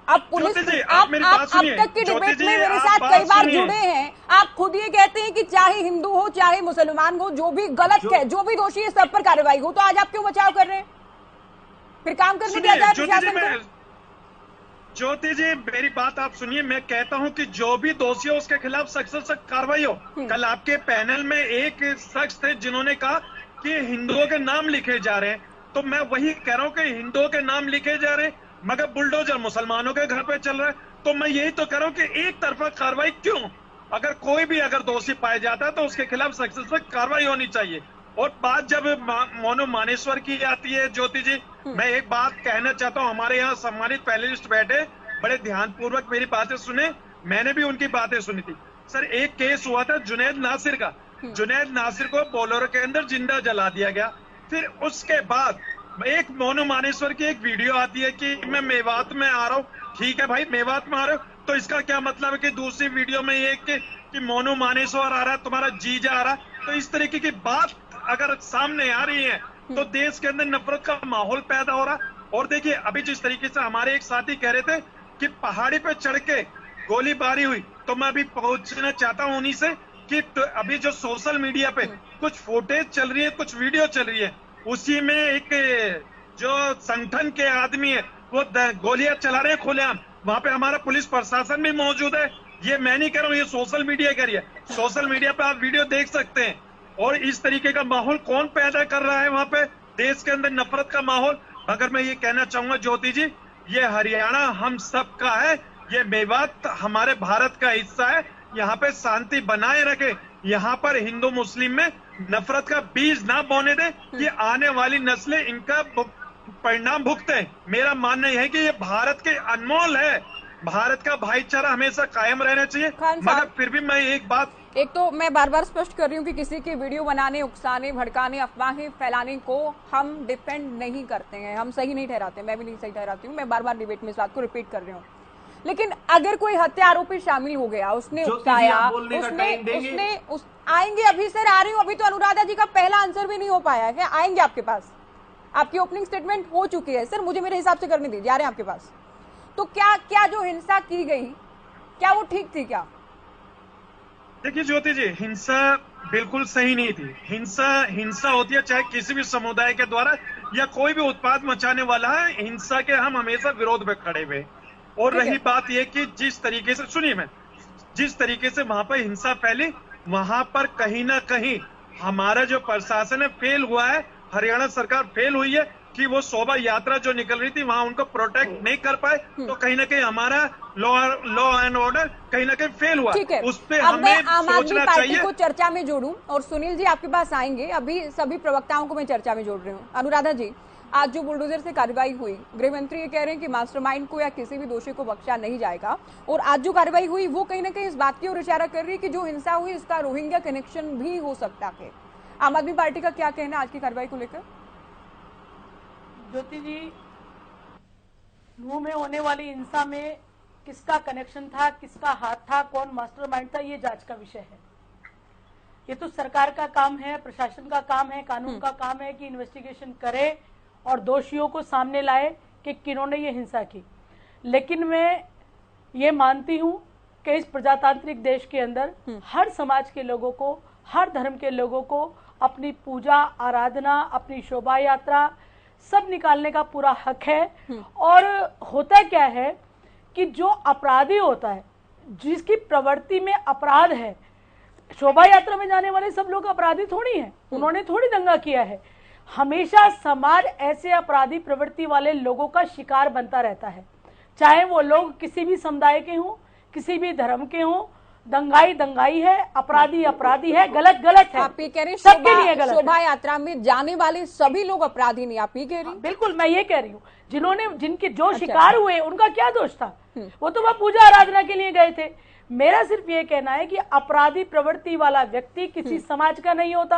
आप पुलिस, आप अब तक की डिबेट में मेरे साथ कई बार जुड़े हैं, आप खुद ये कहते हैं कि चाहे हिंदू हो चाहे मुसलमान हो, जो भी गलत है, जो भी दोषी है, सब पर कार्रवाई हो, तो आज आप क्यों बचाव कर रहे हैं? फिर काम करने दिया जाए प्रशासन को। ज्योति जी मेरी बात आप सुनिए, मैं कहता हूं कि जो भी दोषी हो उसके खिलाफ सख्त से सख्त कार्रवाई हो। कल आपके पैनल में एक शख्स थे जिन्होंने कहा कि हिंदुओं के नाम लिखे जा रहे हैं, तो मैं वही कह रहा हूं कि हिंदुओं के नाम लिखे जा रहे हैं मगर बुलडोजर मुसलमानों के घर पे चल रहा है। तो मैं यही तो कह रहा हूं कि एक तरफा कार्रवाई क्यों? अगर कोई भी अगर दोषी पाया जाता है तो उसके खिलाफ सख्त से सख्त कार्रवाई होनी चाहिए। और बात जब मोनू मानेश्वर की आती है, ज्योति जी मैं एक बात कहना चाहता हूं, हमारे यहाँ सम्मानित पैनलिस्ट बैठे, बड़े ध्यानपूर्वक मेरी बातें सुने, मैंने भी उनकी बातें सुनी थी। सर एक केस हुआ था जुनैद नासिर का, जुनैद नासिर को बोलेरो के अंदर जिंदा जला दिया गया। फिर उसके बाद एक मोनू मानेश्वर की एक वीडियो आती है कि मैं मेवात में आ रहा हूँ। ठीक है भाई, मेवात में आ रहे हो तो इसका क्या मतलब है कि दूसरी वीडियो में ये कि मोनू मानेश्वर आ रहा है, तुम्हारा जीजा आ रहा है। तो इस तरीके की बात अगर सामने आ रही है तो देश के अंदर नफरत का माहौल पैदा हो रहा। और देखिए अभी जिस तरीके से हमारे एक साथी कह रहे थे कि पहाड़ी पे चढ़ के गोलीबारी हुई, तो मैं अभी पहुंचना चाहता हूं उन्हीं से कि अभी जो सोशल मीडिया पे कुछ फुटेज चल रही है, कुछ वीडियो चल रही है, उसी में एक जो संगठन के आदमी है वो गोलियां चला रहे हैं खुलेआम। वहां पे हमारा पुलिस प्रशासन भी मौजूद है। ये मैं नहीं कह रहा हूँ, ये सोशल मीडिया कह रही है। सोशल मीडिया पे आप वीडियो देख सकते हैं। और इस तरीके का माहौल कौन पैदा कर रहा है वहां पे? देश के अंदर नफरत का माहौल। मगर मैं ये कहना चाहूंगा ज्योति जी, ये हरियाणा हम सब का है, ये मेवात हमारे भारत का हिस्सा है। यहाँ पे शांति बनाए रखे, यहाँ पर हिंदू मुस्लिम में नफरत का बीज ना बोने दे कि आने वाली नस्लें इनका परिणाम भुगते। मेरा मानना यह है कि ये भारत के अनमोल है, भारत का भाईचारा हमेशा कायम रहना चाहिए। मगर फिर भी मैं एक तो मैं बार बार स्पष्ट कर रही हूँ कि किसी की वीडियो बनाने, उकसाने, भड़काने, अफवाहें फैलाने को हम डिफेंड नहीं करते हैं, हम सही नहीं ठहराते, मैं भी नहीं सही ठहराती हूँ। मैं बार बार डिबेट में इस बात को रिपीट कर रही हूँ। लेकिन अगर कोई हत्या आरोपी शामिल हो गया, उसने उकसाया, आएंगे अभी सर, आ रही हूँ। अभी तो अनुराधा जी का पहला आंसर भी नहीं हो पाया है, आएंगे आपके पास। आपकी ओपनिंग स्टेटमेंट हो चुकी है सर, मुझे मेरे हिसाब से करने दीजिए, आ रहे हैं आपके पास। तो क्या जो हिंसा की गई, क्या वो ठीक थी क्या? देखिए ज्योति जी, हिंसा बिल्कुल सही नहीं थी। हिंसा होती है चाहे किसी भी समुदाय के द्वारा या कोई भी उत्पाद मचाने वाला है, हिंसा के हम हमेशा विरोध में खड़े हुए। और रही बात यह कि जिस तरीके से, सुनिए मैं, जिस तरीके से वहां पर हिंसा फैली, वहां पर कहीं ना कहीं हमारा जो प्रशासन है फेल हुआ है, हरियाणा सरकार फेल हुई है कि वो शोभा यात्रा जो निकल रही थी वहां उनको प्रोटेक्ट नहीं कर पाए। तो कहीं ना कहीं हमारा लॉ एंड ऑर्डर कहीं ना कहीं फेल हुआ। उस पे हमें सोचना चाहिए। को चर्चा में जोड़ूं और सुनील जी आपके पास आएंगे, अभी सभी प्रवक्ताओं को मैं चर्चा में जोड़ रही हूँ। अनुराधा जी, आज जो बुलडोजर से कार्रवाई हुई, गृह मंत्री ये कह रहे हैं कि मास्टरमाइंड को या किसी भी दोषी को बख्शा नहीं जाएगा, और आज जो कार्रवाई हुई वो कहीं ना कहीं इस बात की ओर इशारा कर रही है कि जो हिंसा हुई इसका रोहिंग्या कनेक्शन भी हो सकता है। आम आदमी पार्टी का क्या कहना आज की कार्रवाई को लेकर? ज्योति जी, नूह में होने वाली हिंसा में किसका कनेक्शन था, किसका हाथ था, कौन मास्टरमाइंड था, ये जांच का विषय है। ये तो सरकार का काम है, प्रशासन का काम है, कानून का काम है कि इन्वेस्टिगेशन करे और दोषियों को सामने लाए कि किन्होंने ये हिंसा की। लेकिन मैं ये मानती हूँ कि इस प्रजातांत्रिक देश के अंदर हर समाज के लोगों को, हर धर्म के लोगों को अपनी पूजा आराधना, अपनी शोभा यात्रा सब निकालने का पूरा हक है। और होता क्या है कि जो अपराधी होता है, जिसकी प्रवृत्ति में अपराध है, शोभा यात्रा में जाने वाले सब लोग अपराधी थोड़ी हैं, उन्होंने थोड़ी दंगा किया है। हमेशा समाज ऐसे अपराधी प्रवृत्ति वाले लोगों का शिकार बनता रहता है, चाहे वो लोग किसी भी समुदाय के हों, किसी भी धर्म के हों। दंगाई दंगाई है, अपराधी अपराधी है, गलत गलत है। आप ये कह रही सबके लिए गलत है। शोभा यात्रा में जाने वाले सभी लोग अपराधी नहीं, आप ये कह रही? बिल्कुल, मैं ये कह रही हूँ, जिनके जो शिकार हुए उनका क्या दोष था? वो तो वह पूजा आराधना के लिए गए थे। मेरा सिर्फ ये कहना है कि अपराधी प्रवृत्ति वाला व्यक्ति किसी समाज का नहीं होता,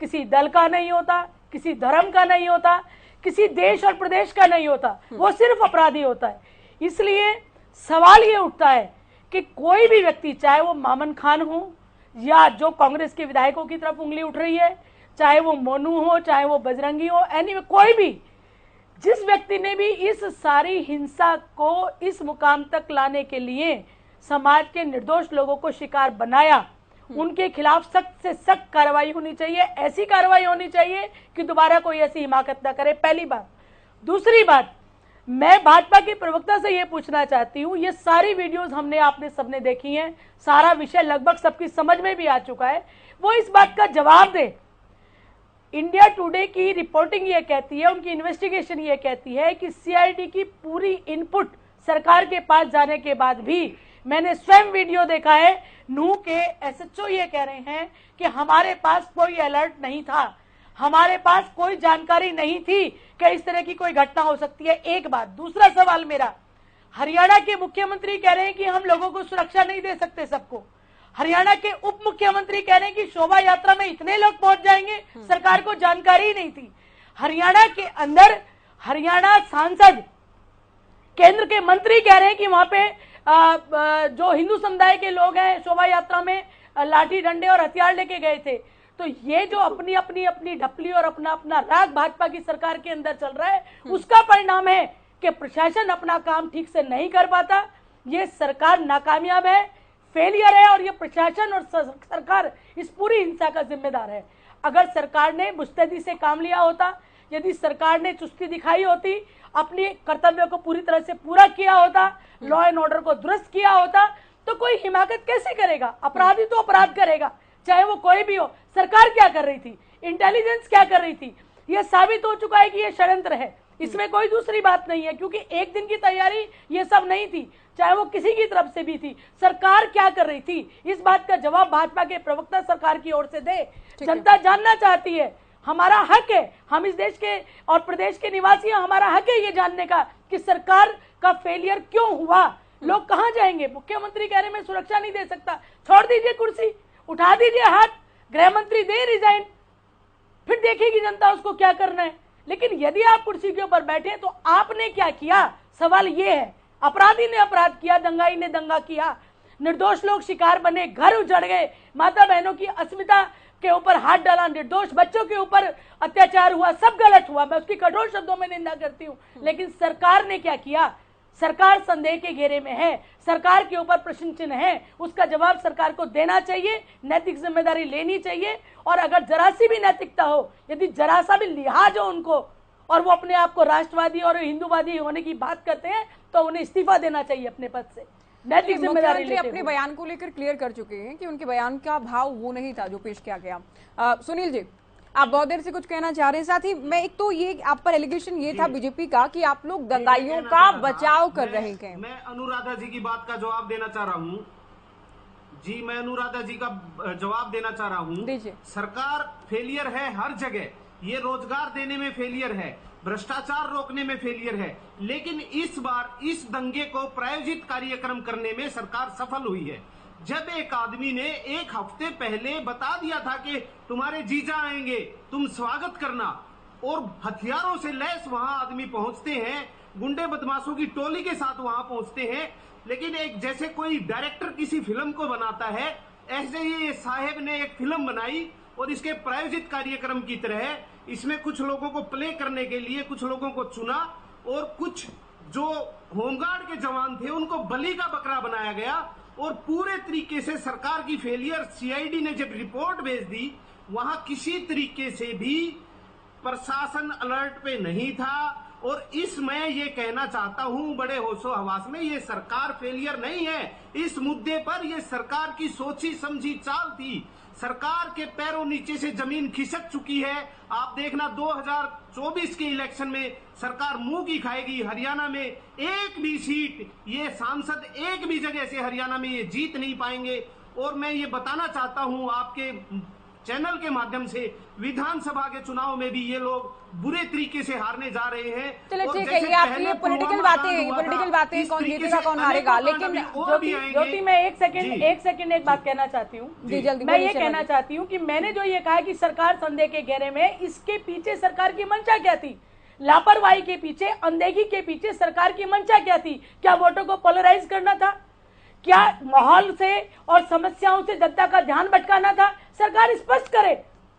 किसी दल का नहीं होता, किसी धर्म का नहीं होता, किसी देश और प्रदेश का नहीं होता, वो सिर्फ अपराधी होता है। इसलिए सवाल ये उठता है कि कोई भी व्यक्ति, चाहे वो मामन खान हो या जो कांग्रेस के विधायकों की तरफ उंगली उठ रही है, चाहे वो मोनू हो, चाहे वो बजरंगी हो, एनीवे कोई भी, जिस व्यक्ति ने भी इस सारी हिंसा को इस मुकाम तक लाने के लिए समाज के निर्दोष लोगों को शिकार बनाया, उनके खिलाफ सख्त से सख्त कार्रवाई होनी चाहिए। ऐसी कार्रवाई होनी चाहिए कि दोबारा कोई ऐसी हिमाकत न करे, पहली बात। दूसरी बात, मैं भाजपा के प्रवक्ता से यह पूछना चाहती हूं, ये सारी वीडियोस हमने आपने सबने देखी हैं, सारा विषय लगभग सबकी समझ में भी आ चुका है, वो इस बात का जवाब दे। इंडिया टुडे की रिपोर्टिंग ये कहती है, उनकी इन्वेस्टिगेशन ये कहती है कि सीआईडी की पूरी इनपुट सरकार के पास जाने के बाद भी, मैंने स्वयं वीडियो देखा है, नूह के एसएचओ ये कह रहे हैं कि हमारे पास कोई अलर्ट नहीं था, हमारे पास कोई जानकारी नहीं थी कि इस तरह की कोई घटना हो सकती है। एक बात। दूसरा सवाल मेरा, हरियाणा के मुख्यमंत्री कह रहे हैं कि हम लोगों को सुरक्षा नहीं दे सकते सबको। हरियाणा के उप मुख्यमंत्री कह रहे हैं कि शोभा यात्रा में इतने लोग पहुंच जाएंगे, सरकार को जानकारी ही नहीं थी। हरियाणा के अंदर हरियाणा सांसद, केंद्र के मंत्री कह रहे हैं कि वहां पे जो हिंदू समुदाय के लोग हैं शोभा यात्रा में लाठी डंडे और हथियार लेके गए थे। तो ये जो अपनी अपनी अपनी ढपली और अपना अपना राग भाजपा की सरकार के अंदर चल रहा है, उसका परिणाम है कि प्रशासन अपना काम ठीक से नहीं कर पाता। ये सरकार नाकामयाब है, फेलियर है, और ये प्रशासन और सरकार इस पूरी हिंसा का जिम्मेदार है। अगर सरकार ने मुस्तैदी से काम लिया होता, यदि सरकार ने चुस्ती दिखाई होती, अपने कर्तव्य को पूरी तरह से पूरा किया होता, लॉ एंड ऑर्डर को दुरुस्त किया होता, तो कोई हिमाकत कैसे करेगा? अपराधी तो अपराध करेगा, चाहे वो कोई भी हो। सरकार क्या कर रही थी, इंटेलिजेंस क्या कर रही थी, ये साबित हो चुका है कि ये षड्यंत्र है। इसमें कोई दूसरी बात नहीं है, क्योंकि एक दिन की तैयारी ये सब नहीं थी, चाहे वो किसी की तरफ से भी थी। सरकार क्या कर रही थी, इस बात का जवाब भाजपा के प्रवक्ता सरकार की ओर से दे। जनता जानना चाहती है, हमारा हक है, हम इस देश के और प्रदेश के निवासी हैं, हमारा हक है ये जानने का कि सरकार का फेलियर क्यों हुआ। लोग कहां जाएंगे? मुख्यमंत्री कह रहे मैं सुरक्षा नहीं दे सकता, छोड़ दीजिए कुर्सी, उठा दीजिए हाथ, गृह मंत्री दे रिजाइन, फिर देखेगी जनता उसको क्या करना है। लेकिन यदि आप कुर्सी के ऊपर बैठे तो आपने क्या किया? सवाल ये है। अपराधी ने अपराध किया, दंगाई ने दंगा किया, निर्दोष लोग शिकार बने, घर उजड़ गए, माता बहनों की अस्मिता के ऊपर हाथ डाला, निर्दोष बच्चों के ऊपर अत्याचार हुआ, सब गलत हुआ, मैं उसकी कठोर शब्दों में निंदा करती हूँ। लेकिन सरकार ने क्या किया? सरकार संदेह के घेरे में है, सरकार के ऊपर प्रश्न चिन्ह है, उसका जवाब सरकार को देना चाहिए, नैतिक जिम्मेदारी लेनी चाहिए। और अगर जरा सी भी नैतिकता हो, यदि जरा सा भी लिहाज हो उनको, और वो अपने आप को राष्ट्रवादी और हिंदूवादी होने की बात करते हैं, तो उन्हें इस्तीफा देना चाहिए अपने पद से। नैतिक जिम्मेदारी लेते अपने बयान को लेकर क्लियर कर चुके हैं कि उनके बयान का भाव वो नहीं था जो पेश किया गया। सुनील जी, आप बहुत देर से कुछ कहना चाह रहे हैं। साथ ही मैं, एक तो ये आप पर एलिगेशन ये था बीजेपी का कि आप लोग दंगाइयों का बचाव कर रहे हैं। मैं अनुराधा जी की बात का जवाब देना चाह रहा हूँ जी, मैं अनुराधा जी का जवाब देना चाह रहा हूँ। सरकार फेलियर है हर जगह, ये रोजगार देने में फेलियर है, भ्रष्टाचार रोकने में फेलियर है, लेकिन इस बार इस दंगे को प्रायोजित कार्यक्रम करने में सरकार सफल हुई है। जब एक आदमी ने एक हफ्ते पहले बता दिया था कि तुम्हारे जीजा आएंगे, तुम स्वागत करना, और हथियारों से लैस वहां आदमी पहुंचते हैं, गुंडे बदमाशों की टोली के साथ वहां पहुंचते हैं, लेकिन एक जैसे कोई डायरेक्टर किसी फिल्म को बनाता है ऐसे ही ये साहेब ने एक फिल्म बनाई और इसके प्रायोजित कार्यक्रम की तरह इसमें कुछ लोगों को प्ले करने के लिए कुछ लोगों को चुना और कुछ जो होमगार्ड के जवान थे उनको बलि का बकरा बनाया गया और पूरे तरीके से सरकार की फेलियर। सीआईडी ने जब रिपोर्ट भेज दी वहां किसी तरीके से भी प्रशासन अलर्ट पे नहीं था। और इस मैं ये कहना चाहता हूं बड़े होशो हवास में, ये सरकार फेलियर नहीं है। इस मुद्दे पर ये सरकार की सोची समझी चाल थी। सरकार के पैरों नीचे से जमीन खिसक चुकी है। आप देखना 2024 के इलेक्शन में सरकार मुंह की खाएगी। हरियाणा में एक भी सीट ये सांसद एक भी जगह से हरियाणा में ये जीत नहीं पाएंगे। और मैं ये बताना चाहता हूं आपके चैनल के माध्यम से, विधानसभा के चुनाव में भी ये लोग बुरे तरीके से हारने जा रहे हैं। चलिए ठीक है, ये आपकी ये पॉलिटिकल बातें कौन जीतेगा कौन हारेगा, लेकिन ज्योति मैं एक सेकंड एक बात कहना चाहती हूँ। मैं ये कहना चाहती हूँ कि मैंने जो ये कहा कि सरकार संदेह के घेरे में, इसके पीछे सरकार की मंशा क्या थी? लापरवाही के पीछे, अनदेखी के पीछे सरकार की मंशा क्या थी? क्या वोटों को पोलराइज करना था? क्या माहौल से और समस्याओं से जनता का ध्यान भटकाना था? सरकार स्पष्ट करे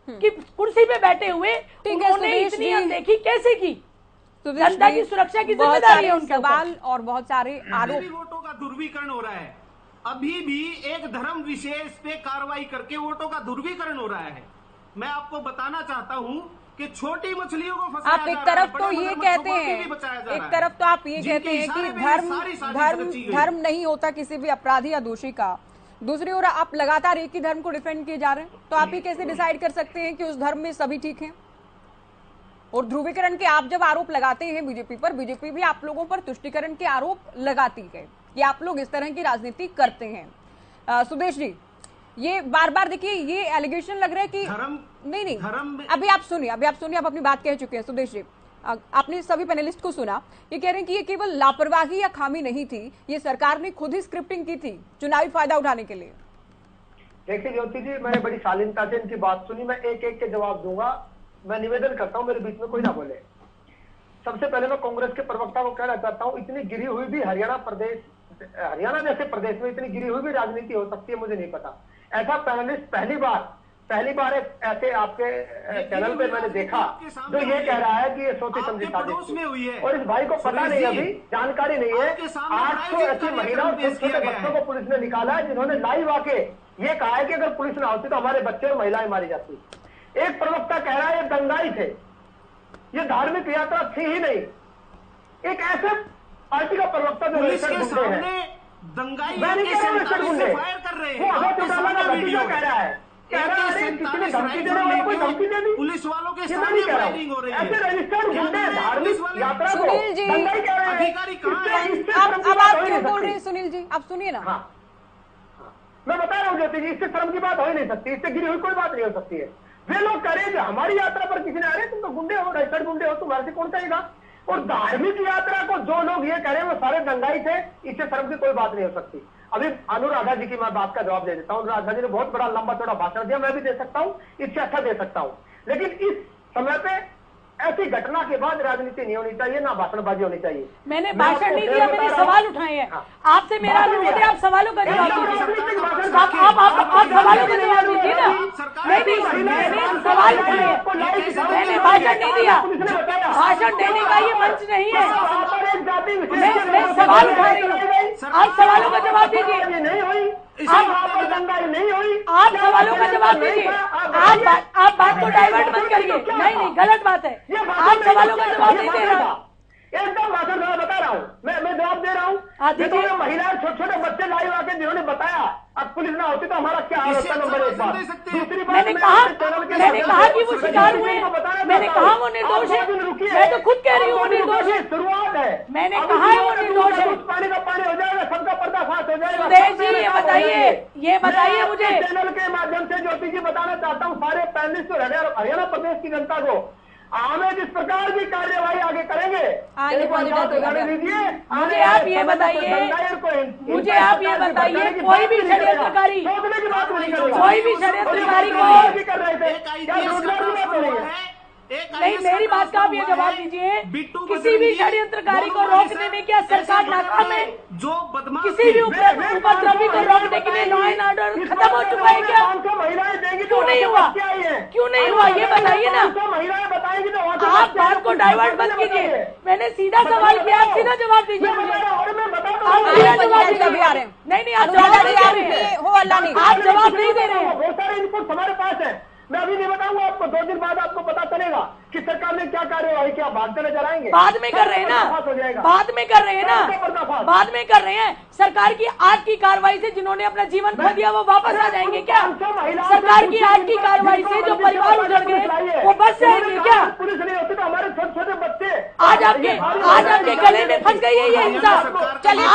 कि कुर्सी पे बैठे हुए उन्होंने इतनी अनदेखी कैसे की? जनता की सुरक्षा की जिम्मेदारी है उनके सवाल और बहुत सारे आरोप। वोटों का दुर्वीकरण हो रहा है। अभी भी एक धर्म विशेष पे कार्रवाई करके वोटों का दुर्वीकरण हो रहा है। मैं आपको बताना चाहता हूं कि छोटी मछलियों को फंसाया आप एक तरफ तो ये कहते हैं, एक तरफ तो आप ये कहते हैं कि धर्म नहीं होता किसी भी अपराधी या दोषी का, दूसरी ओर आप लगातार एक ही धर्म को डिफेंड किए जा रहे हैं। तो आप ही कैसे डिसाइड कर सकते हैं कि उस धर्म में सभी ठीक हैं? और ध्रुवीकरण के आप जब आरोप लगाते हैं बीजेपी पर, बीजेपी भी आप लोगों पर तुष्टीकरण के आरोप लगाती है कि आप लोग इस तरह की राजनीति करते हैं। सुदेश जी, ये बार बार देखिए ये एलिगेशन लग रहा है कि नहीं अभी आप सुनिए, आप अपनी बात कह चुके हैं। सुदेश जी, आपने सभी पैनलिस्ट को सुना, ये कह रहे हैं कि ये केवल लापरवाही या खामी नहीं थी, ये सरकार ने खुद ही स्क्रिप्टिंग की थी चुनावी फायदा उठाने के लिए। देखिए ज्योति जी, मैंने बड़ी शालीनता से इनकी बात सुनी, मैं एक एक के जवाब दूंगा। मैं निवेदन करता हूं मेरे बीच में कोई ना बोले। सबसे पहले मैं कांग्रेस के प्रवक्ता को कहना चाहता हूं, इतनी गिरी हुई भी हरियाणा जैसे प्रदेश में इतनी गिरी हुई भी राजनीति हो सकती है, मुझे नहीं पता। ऐसा पैनलिस्ट पहली बार ऐसे आपके चैनल पे मैंने देखा जो ये कह रहा है कि ये सोची समझी साजिश थी। और इस भाई को पता नहीं, अभी जानकारी नहीं है। 800 ऐसी महिला और छोटे बच्चों को पुलिस ने निकाला है जिन्होंने लाइव आके ये कहा है कि अगर पुलिस ना होती तो हमारे बच्चे और महिलाएं मारी जाती। एक प्रवक्ता कह रहा है ये दंगाई थे, ये धार्मिक यात्रा थी ही नहीं। एक ऐसे पार्टी का प्रवक्ता जो दंगाई कह रहा है पुलिस वालों के सामने फायरिंग हो रही है। ऐसे रजिस्टर्ड गुंडे धार्मिक यात्रा को दंगाई कह रहे हैं। अधिकारी कहां है? अब आप क्यों बोल रहे हैं सुनील जी? आप सुनिए ना। हाँ, मैं बता रहा हूँ ज्योति जी, इससे शर्म की बात हो ही नहीं सकती, इससे गिरी हुई कोई बात नहीं हो सकती है। वे लोग कह रहे हैं कि हमारी यात्रा पर किसी ने, अरे तुम तो गुंडे हो, रजिस्टर्ड गुंडे हो, तुम्हारे से कौन कहेगा? और धार्मिक यात्रा को जो लोग ये कह रहे हैं वो सारे दंगाई थे, इससे शर्म की कोई बात नहीं हो सकती। अभी अनुराधा जी की मैं बात का जवाब दे देता हूँ। अनुराधा जी ने बहुत बड़ा लंबा चौड़ा भाषण दिया, मैं भी दे सकता हूँ, इससे अच्छा दे सकता हूँ। लेकिन इस समय पे ऐसी घटना के बाद राजनीति नहीं होनी चाहिए, ना भाषणबाजी होनी चाहिए। मैंने भाषण नहीं दिया, मैंने सवाल उठाए हैं। आपसे मेरा अनुरोध है, आप सवालों का जवाब दीजिए। आप सवालों का जवाब दीजिए ना। नहीं, मैंने सवाल उठाए हैं, मैंने भाषण नहीं दिया। भाषण देने का ये मंच नहीं है। मैं सवाल उठा रही हूँ, आप सवालों का जवाब दीजिए। नहीं हुई, नहीं हुई, आप सवालों का जवाब दीजिए। आप बात को डाइवर्ट मत करिए। नहीं, गलत बात है। आप सवालों का जवाब नहीं दे रहा। एकदम भाषण मैं बता रहा हूँ, मैं जवाब दे रहा हूँ। तो महिलाएं, छोटे छोटे बच्चे लाइव आके जिन्होंने बताया, अब पुलिस ना होती तो हमारा क्या हाल होता? नंबर एक बात। दूसरी बात, मैंने कहा कि वो शिकार हुए, मैंने कहा वो निर्दोष है। मैं तो खुद कह रही हूँ वो निर्दोष है। शुरुआत है, मैंने कहा है वो निर्दोष है। पानी का पानी हो जाएगा, सबका पर्दाफाश हो जाएगा। सुदेश जी ये बताइए मुझे। चैनल के माध्यम से ज्योति जी बताना चाहता हूँ सारे पैनलिस्ट और हरियाणा प्रदेश की जनता को, हमें जिस प्रकार की कार्यवाही आगे करेंगे दीजिए। मुझे आप ये बताइए, कोई भी षड्यंत्रकारी को नहीं, मेरी बात का आप ये जवाब दीजिए, किसी भी षड्यंत्रकारी को रोकने में क्या सरकार नाकाम है? जो बदमाश किसी भी उपद्रवी को रोकने के लिए लॉ एंड ऑर्डर खत्म हो चुका है क्या? क्यों नहीं हुआ? क्यों नहीं हुआ ये बताइए ना। आप बात को डाइवर्ट मत कीजिए, मैंने सीधा सवाल किया, आप सीधा जवाब दीजिए मुझे। आप सीधा जवाब दीजिए। नहीं, आप जवाब नहीं दे रहे हैं, आप जवाब नहीं दे रहे हैं। बहुत सारे इनपुट हमारे पास है, मैं अभी नहीं बताऊंगा आपको, 2 दिन बाद आपको पता चलेगा कि सरकार ने क्या कार्यवाही किया। भागते नजर आएंगे, बाद में कर रहे हैं ना, बाद में कर रहे हैं ना, बाद में कर रहे हैं। सरकार की आज की कार्रवाई से जिन्होंने अपना जीवन खो दिया वो वापस आ जाएंगे क्या? सरकार की आज की कार्रवाई से जो परिवार उजड़ गए वो बच जाएंगे क्या? पुलिस नहीं होती तो हमारे छोटे छोटे बच्चे आज आपके गले में फंस गई है ये हिंसा। चलिए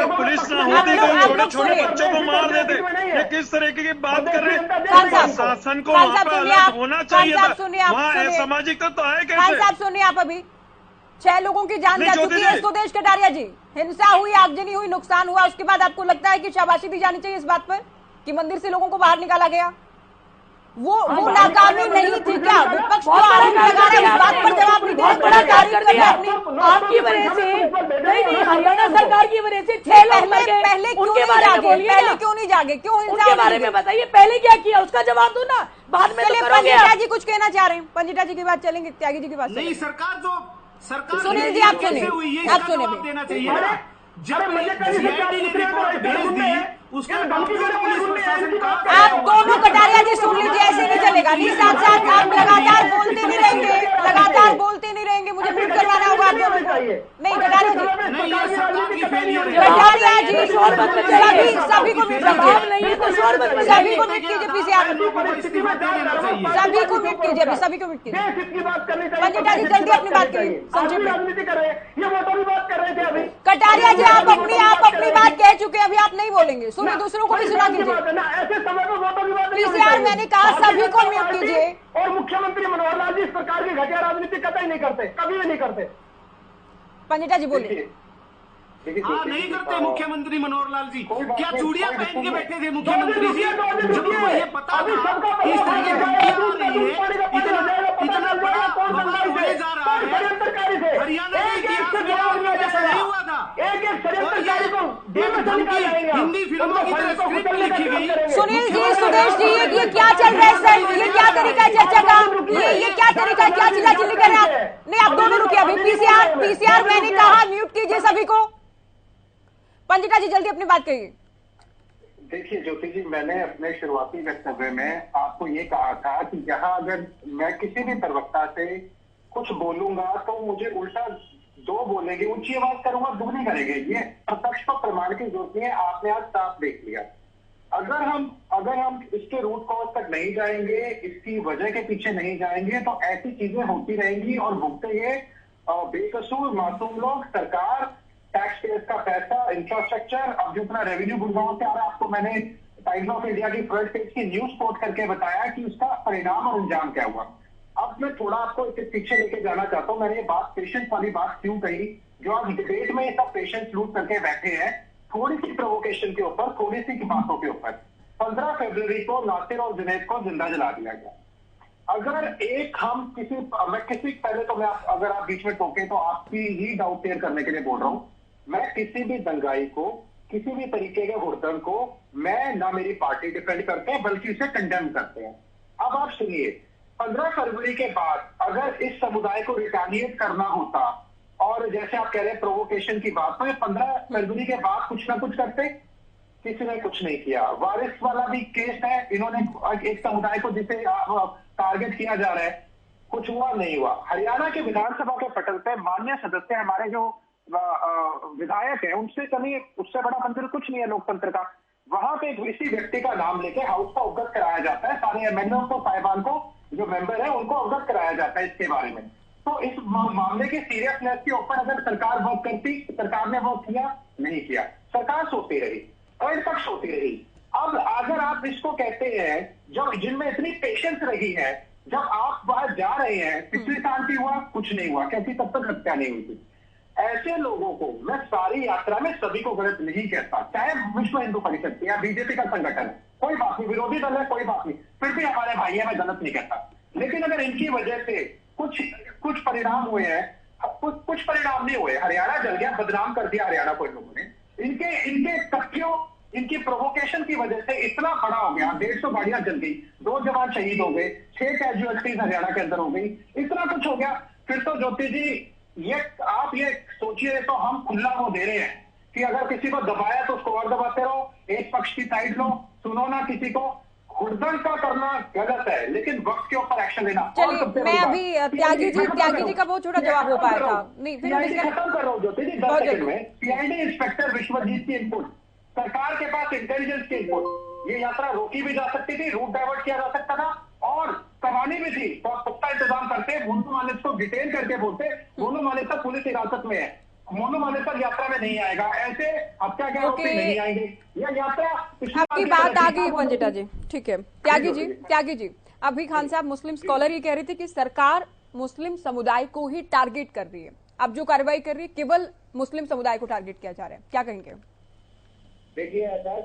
पुलिस ना होती तो छोटे छोटे बच्चों को मार देते। ये किस तरीके की बात कर रहे हैं? शासन को वहाँ पे अलर्ट होना चाहिए था, वहाँ असामाजिक तो है कैसे? साहब सुनिए, आप अभी 6 लोगों की जान जा चुकी है। सुदेश कटारिया जी, हिंसा हुई, आगजनी हुई, नुकसान हुआ, उसके बाद आपको लगता है कि शाबाशी दी जानी चाहिए इस बात पर कि मंदिर से लोगों को बाहर निकाला गया? वो नाकामी नहीं थी क्या? विपक्ष को आरोप लगा रहे हैं, इस बात पर जवाब नहीं दे रहे। बड़ा कार्य कर दिया आपकी वजह से। नहीं, हरियाणा सरकार की वजह से 6 लोग मर गए। पहले उनके बारे में बोलिए, पहले क्यों नहीं जागे? क्यों हिंसा उनके बारे में बताइए, पहले क्या किया उसका जवाब दो ना, बाद में तो करोगे। पंजिटा जी कुछ कहना चाह रहे हैं, पंजिटा जी की बात चलेंगे, त्यागी जी की बात नहीं। सरकार सुनील जी आप सुनिए, आप सुनिए, देना चाहिए। जब सीआईडी ने रिपोर्ट भेज दी उसके बाद पुलिस प्रशासन का आप दोनों कटारिया जी सुन लीजिए, ऐसे नहीं चलेगा। नहीं, साथ साथ आप लगातार बोलते नहीं रहेंगे, लगातार बोलते नहीं रहेंगे, मुझे म्यूट करवाना होगा आप दोनों को। नहीं कटारिया जी, नहीं, ये सरकार की फेलियर है। कटारिया जी शोर मत मचाइए, सभी को म्यूट जवाब नहीं है तो शोर मत मचाइए। सभी को म्यूट कीजिए, पीसीआर सभी को म्यूट कीजिए, अभी सभी को म्यूट कीजिए। पंजिटा जी जल्दी अपनी बात करिए, संक्षेप में। राजनीति कर रहे हैं, ये वोटों की बात कर रहे थे अभी। कटारिया जी आप अपनी बात कह चुके हैं, अभी आप नहीं बोलेंगे, सुनिए, दूसरों को भी सुना कीजिए। ऐसे समय पर वोटों की बात पीसीआर मैंने कहा सभी को म्यूट कीजिए। और मुख्यमंत्री मनोहर लाल जी इस प्रकार की घटिया राजनीति कतई नहीं करते, कभी भी नहीं करते। पंजिटा जी बोलिए। हाँ, नहीं करते मुख्यमंत्री मनोहर लाल जी। क्या चूड़ियां पहन के बैठे थे मुख्यमंत्री जी जब उनको ये पता था कि इस तरह की धमकियां आ रही है, इतना बड़ा बवाल होने जा रहा है। हरियाणा के इतिहास में ऐसा नहीं हुआ था। हिंदी फिल्मों की तरह स्क्रिप्ट लिखी गई। सुनील जी, सुदेश जी, ये क्या चल रहा है सर? ये क्या तरीका है चर्चा का? ये क्या तरीका है? क्या चिल्ला-चिल्ली कर रहे हैं आप? नहीं, आप दोनों रुकिए अभी। पीसीआर मैंने कहा म्यूट कीजिए सभी को। पंजिटा जी जल्दी अपनी बात कहिए। देखिए ज्योति जी, मैंने अपने शुरुआती वक्तव्य में आपको ये कहा था कि यहाँ अगर मैं किसी भी प्रवक्ता से कुछ बोलूंगा तो मुझे उल्टा 2 बोलेंगे, ऊंची आवाज करूंगा 2 नहीं करेंगे। ये प्रत्यक्ष पर प्रमाण की जरूरत नहीं है, आपने आज साफ देख लिया। अगर हम इसके रूट कॉज तक नहीं जाएंगे, इसकी वजह के पीछे नहीं जाएंगे तो ऐसी चीजें होती रहेंगी और भुगते ये बेकसूर मासूम लोग, सरकार, टैक्स पेयर्स का पैसा, इंफ्रास्ट्रक्चर। अब जितना रेवेन्यू गुड़गांव से आ रहा है, आपको मैंने टाइम्स ऑफ इंडिया की फ्रंट पेज की न्यूज कोट करके बताया कि उसका परिणाम और अंजाम क्या हुआ। अब मैं थोड़ा आपको इसके पीछे लेके जाना चाहता हूँ। मैंने ये बात पेशेंस वाली बात क्यों कही? जो आज डिबेट में ये सब पेशेंस लूट करके बैठे हैं, थोड़ी सी प्रोवोकेशन के ऊपर, थोड़ी सी बातों के ऊपर 15 फरवरी को नासिर और जुनैद को जिंदा जला दिया गया। अगर अगर आप बीच में टोके तो आपकी ही डाउट क्लियर करने के लिए बोल रहा हूं। मैं किसी भी दंगाई को, किसी भी तरीके के हुड़दंग को मैं ना मेरी पार्टी डिफेंड करते हैं बल्कि उसे कंडेम करते हैं। अब आप सुनिए, 15 फरवरी के बाद अगर इस समुदाय को रिटेलिएट करना होता और जैसे आप कह रहे हैं प्रोवोकेशन की बात, तो ये 15 फरवरी के बाद कुछ ना कुछ करते। किसी ने कुछ नहीं किया। वारिस वाला भी केस है, इन्होंने एक समुदाय को जिसे टारगेट किया जा रहा है, कुछ हुआ नहीं हुआ। हरियाणा के विधानसभा के पटल पे माननीय सदस्य हमारे जो विधायक है, उनसे कभी उससे बड़ा मंदिर कुछ नहीं है लोकतंत्र का। वहां पे इसी व्यक्ति का नाम लेके हाउस को अवगत कराया जाता है, सारे एमएलए को, साहिबान को, जो मेंबर है उनको अवगत कराया जाता है इसके बारे में। तो इस मामले की सीरियसनेस के ऊपर अगर सरकार वर्क करती, सरकार ने वर्क किया, नहीं किया, सरकार सोती रही, एंड तक सोती रही। अब अगर आप इसको कहते हैं जब जिनमें इतनी पेशेंस रही है, जब आप वहां जा रहे हैं, पिछले साल भी हुआ कुछ नहीं हुआ क्योंकि तब तक हत्या नहीं हुई थी। ऐसे लोगों को मैं सारी यात्रा में सभी को गलत नहीं कहता, चाहे विश्व हिंदू परिषद या बीजेपी का संगठन है, कोई बात नहीं, विरोधी दल है कोई बात नहीं, फिर भी हमारे भाई है, मैं गलत नहीं कहता। लेकिन अगर इनकी वजह से कुछ परिणाम हुए हैं, कुछ परिणाम नहीं हुए, हरियाणा जल गया, बदनाम कर दिया हरियाणा को इन लोगों ने, इनके तथ्यों, इनकी प्रोवोकेशन की वजह से इतना बड़ा हो गया, 150 गाड़ियां जल गई, 2 जवान शहीद हो गए, 6 कैजुअलिटीज हरियाणा के अंदर हो गई, इतना कुछ हो गया। फिर तो ज्योति जी आप ये सोचिए, तो हम खुला वो दे रहे हैं कि अगर किसी को दबाया तो उसको और दबाते रहो, एक पक्ष की साइड लो, सुनो ना किसी को, खुरदन का करना गलत है, लेकिन वक्त के ऊपर एक्शन लेना। चलिए मैं अभी त्यागी जी का बहुत छोटा जवाब हो पाया था, नहीं फिर खत्म कर रहा हूँ ज्योति जी 10 सेकंड में। सीआईडी इंस्पेक्टर विश्वजीत की इनपुट, सरकार के पास इंटेलिजेंस की इनपुट, ये यात्रा रोकी भी जा सकती थी, रूट डाइवर्ट किया जा सकता था और करवानी भी थी, तो पुख्ता इंतजाम करते, मोनू मानेसर को डिटेन करके बोलते मोनू मानेसर पुलिस हिरासत में है, मोनू मानेसर यात्रा में नहीं आएगा, ऐसे हत्या के आरोपी नहीं आएंगे, यह यात्रा। आपकी बात आ गई पंजिटा जी, ठीक है। त्यागी जी अभी खान साहब मुस्लिम स्कॉलर ये कह रहे थे कि सरकार मुस्लिम समुदाय को ही टारगेट कर रही है, अब जो कार्रवाई कर रही है केवल मुस्लिम समुदाय को टारगेट किया जा रहा है, क्या कहेंगे? देखिए ऐसा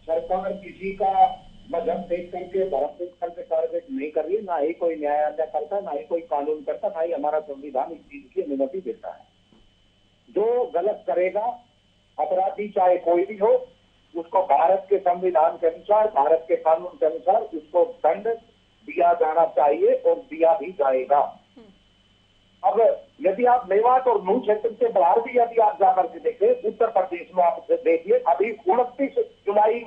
सरकार किसी का मजहब देख करके धर्म देख करके टारगेट नहीं कर रही है, ना ही कोई न्यायालय करता, ना ही कोई कानून करता, ना ही हमारा संविधान इस चीज की अनुमति देता है। जो गलत करेगा, अपराधी चाहे कोई भी हो, उसको भारत के संविधान के अनुसार, भारत के कानून के अनुसार उसको दंड दिया जाना चाहिए और दिया भी जाएगा। अब यदि आप मेवात और नूह क्षेत्र से बाहर भी यदि आप जाकर के देखें, उत्तर प्रदेश में आप देखिए, अभी 29 जुलाई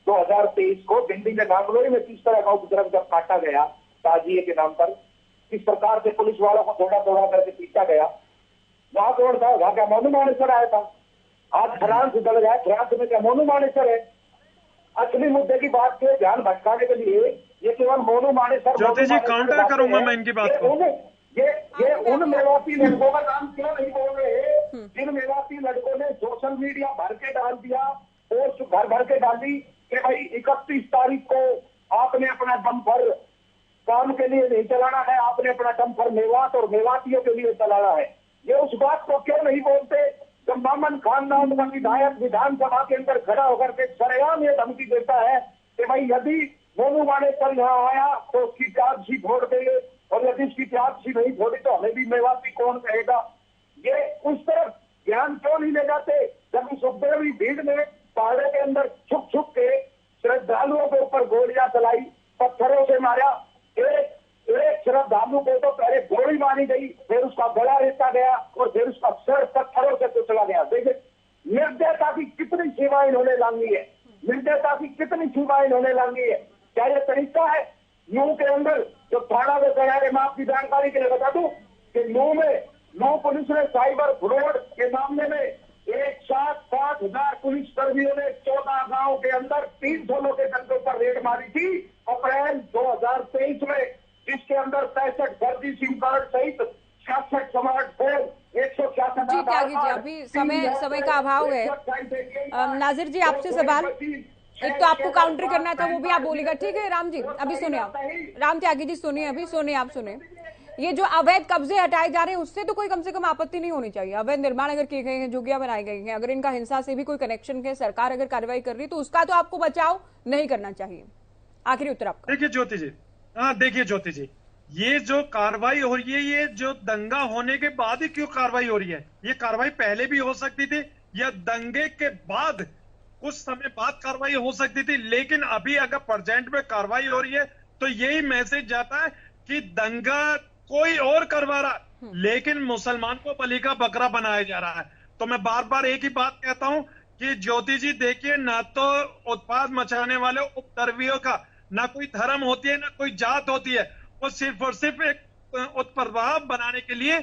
2023 को दिल्ली के नांगलोई में किस तरह का उपद्रव जब काटा गया ताजिए के नाम पर, किस प्रकार से पुलिस वालों को थोड़ा करके पीटा गया, वहां कौन था? वहां क्या मोनू मानेसर आया था? आज फ्रांस दल गया, फ्रांस में क्या मोनू मानेसर है? असली मुद्दे की बात के ध्यान भटकाने के लिए ये केवल मोनू मानेसर। ज्योति जी काउंटर करूंगा मैं इनकी बात को। ये उन मेवाती लड़कों का नाम क्यों नहीं बोल रहे जिन मेवाती लड़कों ने सोशल मीडिया भर के डाल दिया, पोस्ट भर के डाली कि भाई 31 तारीख को आपने अपना डंपर काम के लिए नहीं चलाना है, आपने अपना डंपर मेवात और मेवातियों के लिए चलाना है। ये उस बात को क्यों नहीं बोलते जब मामन खान नाम का विधायक विधानसभा के अंदर खड़ा होकर के सरेआम ये धमकी देता है कि भाई यदि मोनू मानेसर यहाँ आया तो उसकी चार्जशीट छोड़ देंगे और यदि उसकी चार्जशीट नहीं छोड़ी तो हमें भी मेवाती कौन कहेगा। ये उस तरफ ध्यान क्यों नहीं ले जाते जब इस उपद्रवी भीड़ में पहाड़ों के अंदर छुप के श्रद्धालुओं के ऊपर गोलियां चलाई, पत्थरों से मारा। एक श्रद्धालु को तो पहले गोली मारी गई, फिर उसका गला रेता गया और फिर उसका सर पत्थरों से कुचला गया। देखिए निर्दयता की कितनी सीमा इन्होंने लांगी है, निर्दयता की कितनी सीमा इन्होंने लांगी है। क्या ये तरीका है? नूह के अंदर जो थाना में गया है, मैं आपकी जानकारी के लिए बता दूं कि नूह पुलिस ने साइबर फ्रॉड के मामले में एक साथ 5,000 पुलिस कर्मियों ने 14 गांव के अंदर 300 लोकेशन के ऊपर रेड मारी थी अप्रैल 2023 में, जिसके अंदर 65 फर्जी सिम कार्ड सहित 66 स्मार्टफोन, 166। जी त्यागी जी अभी समय का अभाव है। नाजिर जी आपसे सवाल, एक तो आपको काउंटर करना था वो भी आप बोलेगा, ठीक है? राम जी अभी सुनिए आप, राम त्यागी जी सुनिए, अभी सुनिए आप सुनिए। ये जो अवैध कब्जे हटाए जा रहे हैं उससे तो कोई कम से कम आपत्ति नहीं होनी चाहिए। अवैध निर्माण अगर किए गए हैं, झुग्गियां बनाई गई हैं, अगर इनका हिंसा से भी कोई कनेक्शन है, सरकार अगर कार्रवाई कर रही है तो उसका तो आपको बचाव नहीं करना चाहिए। आखिरी उत्तर आपका। देखिए ज्योति जी, देखिए ज्योति जी, ये जो कार्रवाई हो रही है, ये जो दंगा होने के बाद ही क्यों कार्रवाई हो रही है? ये कार्रवाई पहले भी हो सकती थी या दंगे के बाद कुछ समय बाद कार्रवाई हो सकती थी, लेकिन अभी अगर प्रेजेंट में कार्रवाई हो रही है तो यही मैसेज जाता है कि दंगा कोई और करवा रहा, लेकिन मुसलमान को बलि का बकरा बनाया जा रहा है। तो मैं बार बार एक ही बात कहता हूं कि ज्योति जी देखिए, ना तो उत्पाद मचाने वाले उपद्रवियों का ना कोई धर्म होती है ना कोई जात होती है, वो सिर्फ और सिर्फ एक उत्प्रभाव बनाने के लिए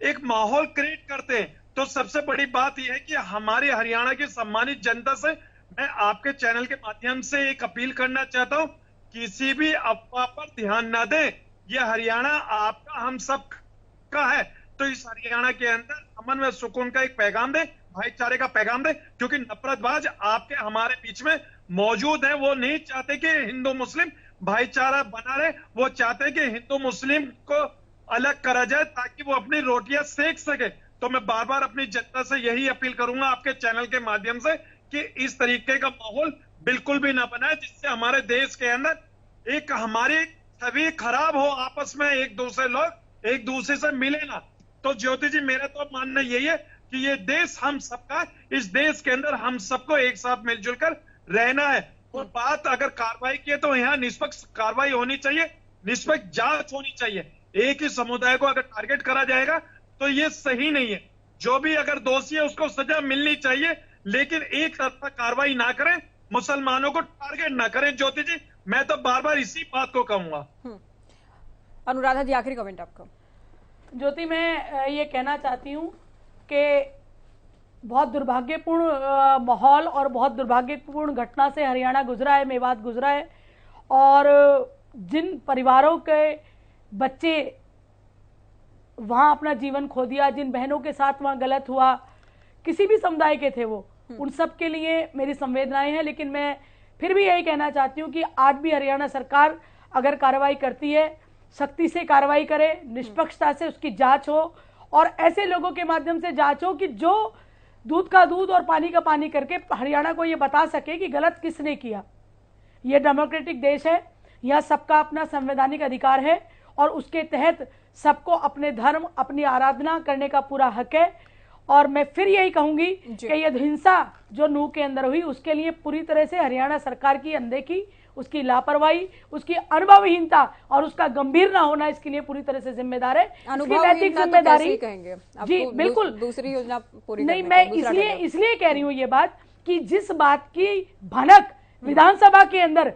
एक माहौल क्रिएट करते हैं। तो सबसे बड़ी बात यह है कि हमारे हरियाणा की सम्मानित जनता से मैं आपके चैनल के माध्यम से एक अपील करना चाहता हूं, किसी भी अफवाह पर ध्यान न दें। यह हरियाणा आपका, हम सब का है, तो इस हरियाणा के अंदर अमन व सुकून का एक पैगाम दे, भाईचारे का पैगाम दे, क्योंकि नफरतबाज आपके हमारे बीच में मौजूद है। वो नहीं चाहते कि हिंदू मुस्लिम भाईचारा बना रहे, वो चाहते कि हिंदू मुस्लिम को अलग करा जाए ताकि वो अपनी रोटियां सेक सके। तो मैं बार बार अपनी जनता से यही अपील करूंगा आपके चैनल के माध्यम से कि इस तरीके का माहौल बिल्कुल भी ना बनाए, जिससे हमारे देश के अंदर एक हमारी छवि खराब हो, आपस में एक दूसरे से मिले ना। तो ज्योति जी, मेरा तो मानना यही है कि ये देश हम सबका, इस देश के अंदर हम सबको एक साथ मिलजुल कर रहना है। और बात अगर कार्रवाई की है तो यहाँ निष्पक्ष कार्रवाई होनी चाहिए, निष्पक्ष जांच होनी चाहिए। एक ही समुदाय को अगर टारगेट करा जाएगा तो ये सही नहीं है। जो भी अगर दोषी है उसको सजा मिलनी चाहिए, लेकिन एक तरफा कार्रवाई ना करें, मुसलमानों को टारगेट ना करें। ज्योति जी, मैं तो बार बार इसी बात को कहूंगा। अनुराधा जी, आखिरी कमेंट आपका। ज्योति, मैं ये कहना चाहती हूँ कि बहुत दुर्भाग्यपूर्ण माहौल और बहुत दुर्भाग्यपूर्ण घटना से हरियाणा गुजरा है, मेवात गुजरा है। और जिन परिवारों के बच्चे वहाँ अपना जीवन खो दिया, जिन बहनों के साथ वहाँ गलत हुआ, किसी भी समुदाय के थे वो, उन सब के लिए मेरी संवेदनाएं हैं। लेकिन मैं फिर भी यही कहना चाहती हूँ कि आज भी हरियाणा सरकार अगर कार्रवाई करती है, सख्ती से कार्रवाई करे, निष्पक्षता से उसकी जांच हो और ऐसे लोगों के माध्यम से जांच हो कि जो दूध का दूध और पानी का पानी करके हरियाणा को ये बता सके कि गलत किसने किया। ये डेमोक्रेटिक देश है, यह सबका अपना संवैधानिक अधिकार है और उसके तहत सबको अपने धर्म, अपनी आराधना करने का पूरा हक है। और मैं फिर यही कहूंगी कि ये हिंसा जो नूह के अंदर हुई, उसके लिए पूरी तरह से हरियाणा सरकार की अनदेखी, उसकी लापरवाही, उसकी अनुभवहीनता और उसका गंभीर ना होना इसके लिए पूरी तरह से जिम्मेदार है। नैतिक जिम्मेदारी कहेंगे जी बिल्कुल। दूसरी योजना पूरी नहीं, मैं इसलिए कह रही हूँ ये बात कि जिस बात की भनक विधानसभा के अंदर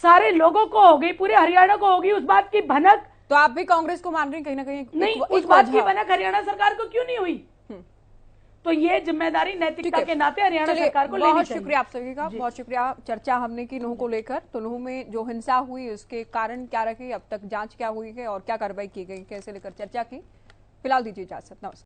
सारे लोगों को हो गई, पूरे हरियाणा को होगी, उस बात की भनक, तो आप भी कांग्रेस को मान रहे हैं कहीं ना कहीं? नहीं, उस बात की भनक हरियाणा सरकार को क्यों नहीं हुई? तो ये जिम्मेदारी नैतिकता के नाते हरियाणा सरकार को लेनी चाहिए। बहुत शुक्रिया आप सभी का, बहुत शुक्रिया। चर्चा हमने की नूह को लेकर, तो नूह में जो हिंसा हुई उसके कारण क्या रहे, अब तक जांच क्या हुई है और क्या कार्रवाई की गई, कैसे लेकर चर्चा की। फिलहाल दीजिए इजाजत, नमस्कार।